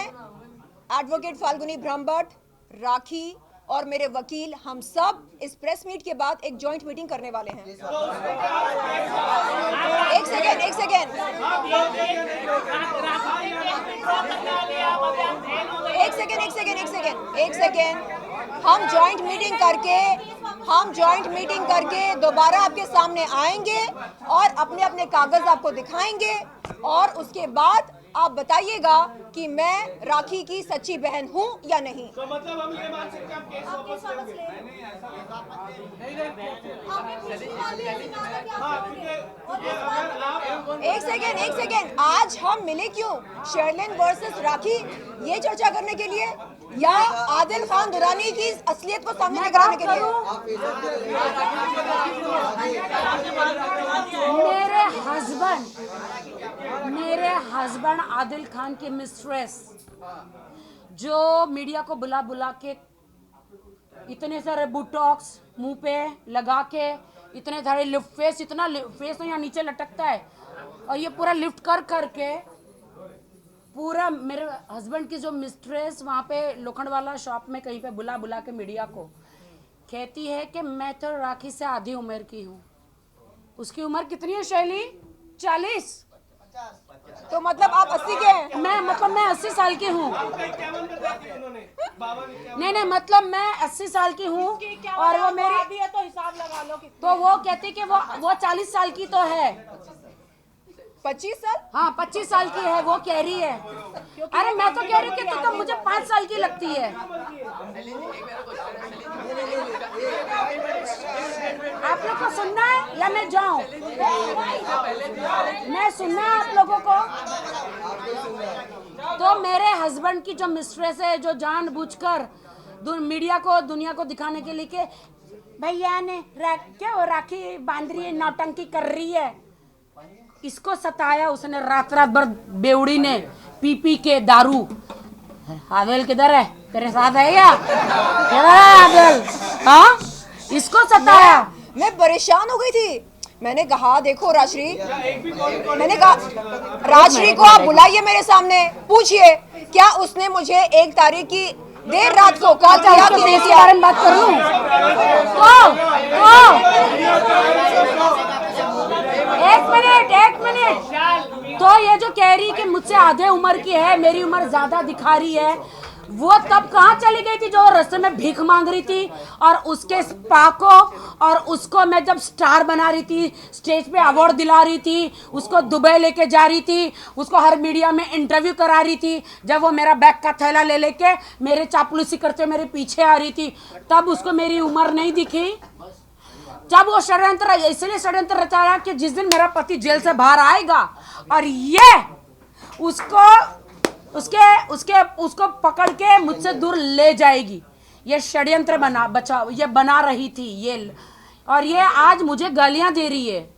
एडवोकेट फाल्गुनी ब्रह्मभट्ट, राखी और मेरे वकील, हम सब इस प्रेस मीट के बाद एक जॉइंट मीटिंग करने वाले हैं। एक सेकेंड, हम जॉइंट मीटिंग करके दोबारा आपके सामने आएंगे और अपने अपने कागज आपको दिखाएंगे, और उसके बाद आप बताइएगा कि मैं राखी की सच्ची बहन हूं या नहीं। तो मतलब हम ये मान सकते हैं आप केस वापस लेंगे? एक सेकेंड, आज हम मिले क्यों? शेरलिन वर्सेस राखी, ये चर्चा करने के लिए, या आदिल खान दुरानी की असलियत को सामने लेकर आने के लिए? मेरे हस्बैंड आदिल खान की मिस्ट्रेस, जो मीडिया को बुला के इतने सारे बुटॉक्स मुंह पे लगा के, इतने सारे लिफ्ट फेस, इतना फेस तो यहाँ नीचे लटकता है, और ये पूरा लिफ्ट करके पूरा मेरे हस्बैंड की जो मिस्ट्रेस वहाँ पे लोखंडवाला शॉप में कहीं पे बुला के मीडिया को कहती है कि मैं तो राखी से आधी उम्र की हूँ। उसकी उम्र कितनी है शैली? 40। तो मतलब आप 80 के हैं? मैं 80 साल की हूँ। नहीं, मतलब मैं 80 साल की हूँ और वो मेरी है तो हिसाब लगा लो। तो वो कहती कि वो 40 साल की तो है। 25 साल? हाँ 25 साल की है, वो कह रही है। अरे मैं तो कह रही हूँ कि तो मुझे 5 साल की लगती है। आप लोग को सुनना है या मैं जाऊँ? मैं सुनना है आप लोगों को। तो मेरे हस्बैंड की जो मिस्ट्रेस है, जो जानबूझकर मीडिया को, दुनिया को दिखाने के लिए कि भैया ने क्या वो राखी बांध रही है, नौटंकी कर रही है, इसको सताया उसने रात भर बेवड़ी ने पी के दारू। आदिल किधर है? तेरे साथ है क्या? किधर है आदिल? हाँ, इसको सताया। मैं परेशान हो गई थी। मैंने कहा देखो राजश्री, मैंने कहा राजश्री को आप बुलाइए मेरे सामने, पूछिए क्या उसने मुझे 1 तारीख की देर रात को कॉल किया कि नहीं किया। बारे में बात कर लूं? एक मिनट। तो ये जो कह रही कि मुझसे आधे उम्र की है, मेरी उम्र ज्यादा दिखा रही है, वो तब कहाँ चली गई थी जो रास्ते में भीख मांग रही थी? और उसके स्पा को और उसको मैं जब स्टार बना रही थी, स्टेज पे अवार्ड दिला रही थी, उसको दुबई लेके जा रही थी, उसको हर मीडिया में इंटरव्यू करा रही थी, जब वो मेरा बैग का थैला ले लेके मेरे चापलूसी करते मेरे पीछे आ रही थी, तब उसको मेरी उम्र नहीं दिखी। जब वो षड्यंत्र, इसलिए षड्यंत्र रचा रहा कि जिस दिन मेरा पति जेल से बाहर आएगा और ये उसको पकड़ के मुझसे दूर ले जाएगी, ये षड्यंत्र बना रही थी ये, और ये आज मुझे गालियां दे रही है।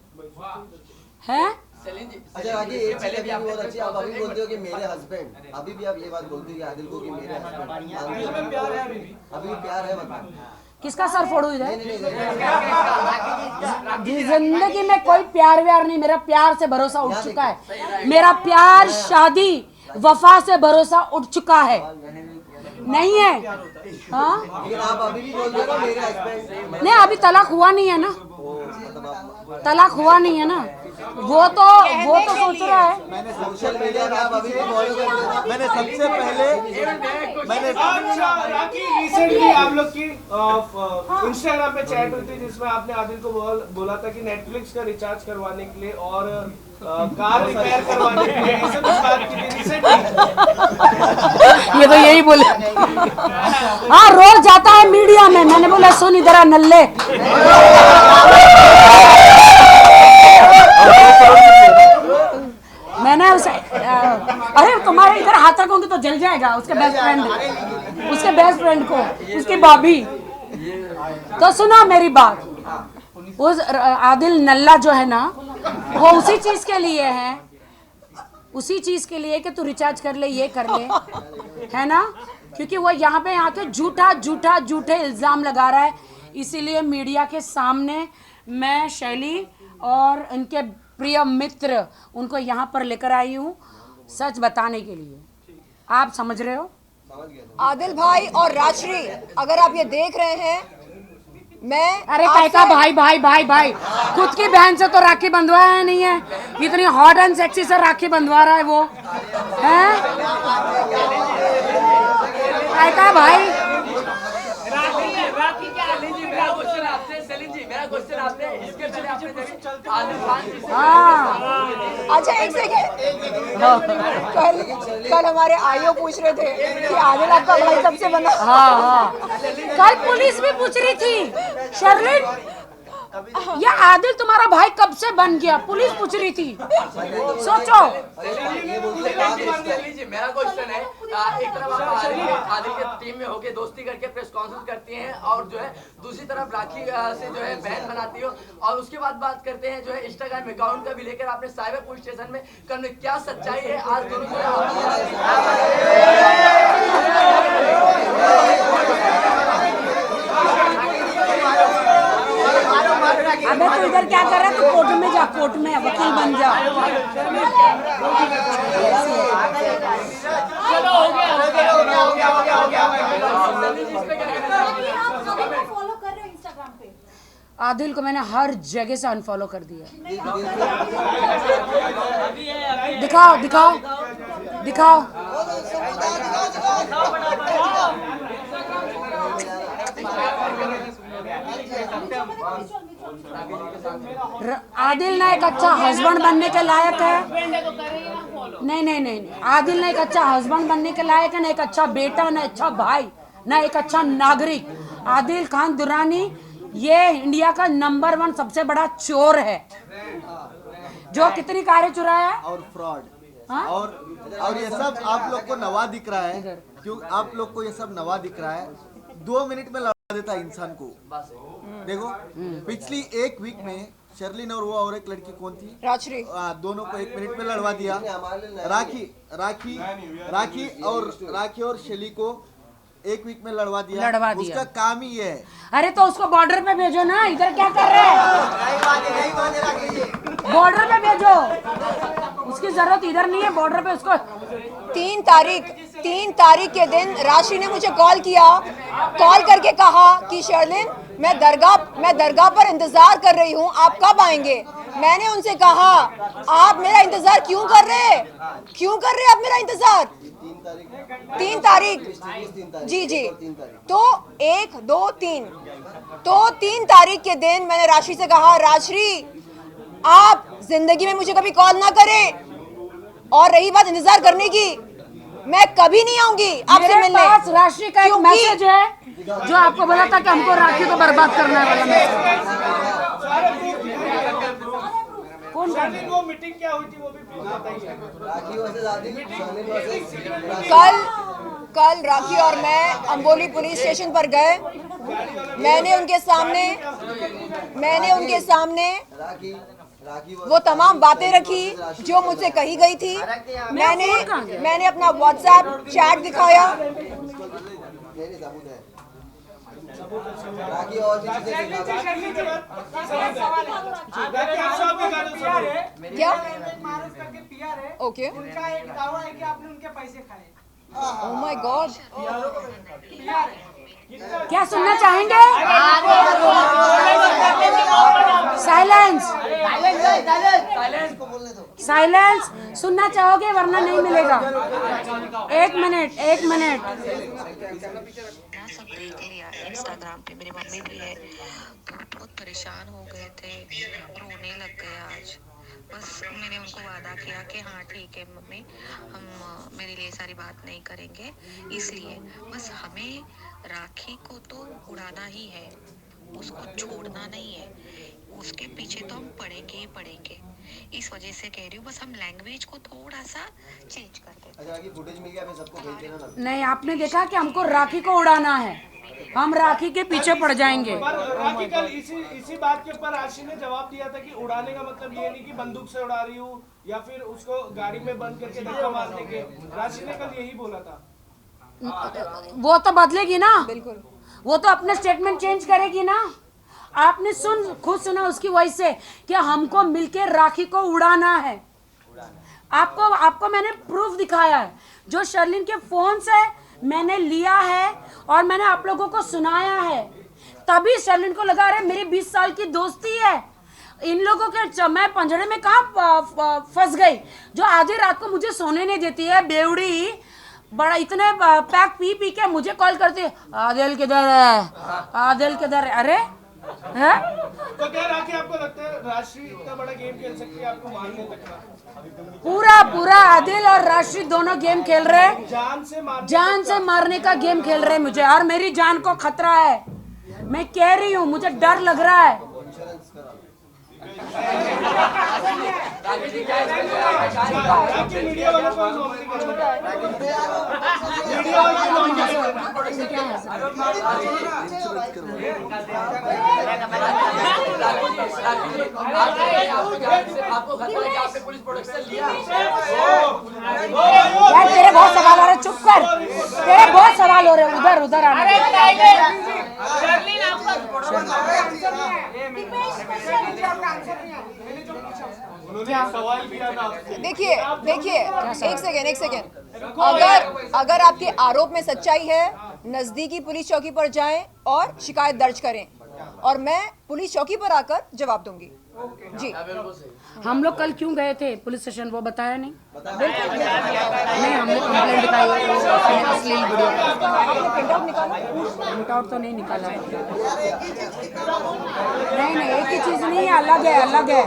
अच्छा आगे एक पहले भी आप बहुत अच्छी, आप अभी बोलते हो कि मेरे हस्बैंड, अभी भी आप ये बात बोलते हो कि आदिल को कि मेरे हस्बैंड, अभी भी प्यार है मतलब? किसका सर फोड़ू इधर? जिंदगी में कोई प्यार व्यार नहीं, मेरा प्यार से भरोसा उठ चुका है। मेरा प्यार, शादी, वफा से भरोसा उठ चुका है, नहीं है। हाँ, आप अभी भी बोल रहे हो मेरे हस्बैंड? नहीं, अभी तलाक हुआ नहीं है ना, तलाक हुआ नहीं है ना। वो तो सोच रहा है। मैंने सोशल मीडिया पे आप अभी भी फॉलो करते हैं। मैंने सबसे पहले राखी रिसेंटली आप लोग की इंस्टाग्राम पे चैट हुई थी जिसमें आपने आदिल को बोला था कि नेटफ्लिक्स का रिचार्ज करवाने के लिए और कार रिपेयर करवाने के लिए, ये सब बात की थी रिसेंटली। ये तो यही बोले। हाँ, रोज जाता है मीडिया में। मैंने बोला सुन इधर आ नल्ले, मैंने उसे अरे तुम्हारे इधर हाथ रखोगे तो जल जाएगा उसके बेस्ट फ्रेंड को, उसकी भाभी। तो सुनो मेरी बात, उस आदिल नल्ला जो है ना, वो उसी चीज के लिए है, उसी चीज के लिए कि तू रिचार्ज कर ले, ये कर ले, है ना, क्योंकि वो यहाँ पे आके झूठे इल्जाम लगा रहा है। इसीलिए मीडिया के सामने मैं शैली और इनके प्रिय मित्र उनको यहाँ पर लेकर आई हूँ सच बताने के लिए। आप समझ रहे हो? आदिल भाई और राजश्री, अगर आप ये देख रहे हैं, मैं अरे कैसा भाई खुद की बहन से तो राखी बंधवाया नहीं है, इतनी हॉट एंड सेक्सी से राखी बंधवा रहा है वो, हैं? कैसा भाई? राखी क्या? मेरा क्वेश्चन आपने इसके पहले आपने आदिल खान। हाँ, अच्छा एक सेकेंड, कल हमारे आईओ पूछ रहे थे कि आदिल आपका भाई कब से बना। हाँ, कल पुलिस भी पूछ रही थी, शर्लिन ये आदिल तुम्हारा भाई कब से बन गया, पुलिस पूछ रही थी। सोचो। मेरा क्वेश्चन है, एक तरफ आप आदिल के टीम में होके दोस्ती करके प्रेस कॉन्फ्रेंस करती हैं और जो है दूसरी तरफ राखी से जो है बहन बनाती हो, और उसके बाद बात करते हैं जो है इंस्टाग्राम अकाउंट का भी लेकर आपने साइबर पुलिस स्टेशन में करने, क्या सच्चाई है? आज दोनों जो अबे तू इधर क्या कर रहा है? तू कोर्ट में जा, कोर्ट में वकील बन जा। चलो हो गया। फॉलो कर रहे हो इंस्टाग्राम पे? आदिल को मैंने हर जगह से अनफॉलो कर दिया। दिखाओ दिखाओ दिखाओ। आदिल ना एक अच्छा हस्बैंड बनने के लायक है। नहीं नहीं नहीं, आदिल ना एक अच्छा हस्बैंड बनने के लायक है, ना एक अच्छा बेटा, ना अच्छा भाई, ना एक अच्छा नागरिक। आदिल खान दुरानी ये इंडिया का नंबर 1 सबसे बड़ा चोर है, जो कितनी कारें चुराया और फ्रॉड। और ये सब आप लोग को नवा दिख रहा है, क्यों आप लोग को ये सब नवा दिख रहा है। 2 मिनट में लड़ा देता इंसान को। देखो पिछली 1 वीक में शर्लिन और वो और एक लड़की कौन थी, राजश्री, दोनों को 1 मिनट में लड़वा दिया। राखी और शैली को 1 वीक में लड़वा दिया। उसका काम ही ये है। अरे तो उसको बॉर्डर पे भेजो ना, इधर क्या कर रहे हैं? बॉर्डर पे भेजो, उसकी जरूरत इधर नहीं है, बॉर्डर पे उसको। 3 तारीख के दिन राशि ने मुझे कॉल किया, कॉल करके कहा कि शर्लिन मैं दरगाह पर इंतजार कर रही हूँ, आप कब आएंगे? मैंने उनसे कहा आप मेरा इंतजार क्यों कर रहे हैं आप मेरा इंतजार? 3 तारीख जी तो 1 2 3 तो 3 तारीख के दिन मैंने राशि से कहा राजश्री आप जिंदगी में मुझे कभी कॉल ना करें, और रही बात इंतजार करने की, मैं कभी नहीं आऊंगी आपसे मिलने। मेरे पास राशि का एक मैसेज है जो आपको बोला था कि हमको राखी को बर्बाद करना है वाला कौन सा वो मीटिंग क्या हुई थी वो भी बताइए। कल राखी और मैं अंबोली पुलिस स्टेशन पर गए। मैंने उनके सामने वो तमाम बातें रखी जो मुझसे कही गई थी। मैंने अपना व्हाट्सएप चैट दिखाया। क्या ओके उनका एक दावा है कि आपने उनके पैसे खाए। ओह माय गॉड, क्या सुनना चाहेंगे? साइलेंस सुनना चाहोगे वरना नहीं मिलेगा। 1 मिनट सब देख लिया इंस्टाग्राम पे, मेरी मम्मी भी है, बहुत परेशान हो गए थे, रोने लग गए आज। बस मैंने उनको वादा किया कि हाँ ठीक है मम्मी, हम मेरे लिए सारी बात नहीं करेंगे, इसलिए बस हमें राखी को तो उड़ाना ही है, उसको छोड़ना नहीं है, उसके पीछे तो हम पड़ेंगे ही पड़ेंगे। इस वजह से कह रही हूँ बस हम लैंग्वेज को थोड़ा सा चेंज कर दें। फुटेज मिल गया, सबको भेज देना ना। नहीं, आपने देखा कि हमको राखी को उड़ाना है, हम राखी के पीछे पड़ जाएंगे। पर राखी कल इसी बात के ऊपर राशि ने जवाब दिया था कि उड़ाने का मतलब ये नहीं कि बंदूक से उड़ा रही हूँ या फिर उसको गाड़ी में बंद करके धक्का मारने के। राशि ने कल यही बोला था। वो तो बदलेगी ना, बिल्कुल वो तो अपना स्टेटमेंट चेंज करेगी ना। आपने खुद सुना उसकी वॉइस से कि हमको मिलके राखी को उड़ाना है। आपको मैंने प्रूफ दिखाया है, जो शर्लिन के फोन से मैंने लिया है और मैंने आप लोगों को सुनाया है। तभी शर्लिन को लगा रहे मेरी 20 साल की दोस्ती है, इन लोगों के मैं पंजरे में कहाँ फंस गई, जो आधी रात को मुझे सोने नहीं देती है बेवड़ी। बड़ा इतने पैक पी के मुझे कॉल करती है, आदिल किधर है, आदिल किधर है। अरे है तो क्या राखी आपको लगता है राशि इतना बड़ा गेम खेल सकती है आपको मारने तक का? पूरा आदिल और राशि दोनों गेम खेल रहे हैं, जान से मारने का गेम खेल रहे हैं मुझे, और मेरी जान को खतरा है। मैं कह रही हूँ मुझे डर लग रहा है। आपको खतरा है कि आपने पुलिस प्रोटेक्शन लिया। यार तेरे बहुत सवाल हो रहे, चुप कर, तेरे बहुत सवाल हो रहे, उधर आना। देखिए एक सेकेंड अगर आपके आरोप में सच्चाई है, नजदीकी पुलिस चौकी पर जाएं और शिकायत दर्ज करें। और मैं पुलिस चौकी पर आकर जवाब दूंगी। जी हम लोग कल क्यों गए थे पुलिस स्टेशन, वो बताया नहीं? नहीं, हमने कंप्लेंट दिखाई अश्लील वीडियो। प्रिंट आउट तो नहीं निकाला है। नहीं एक ही चीज नहीं है, अलग है।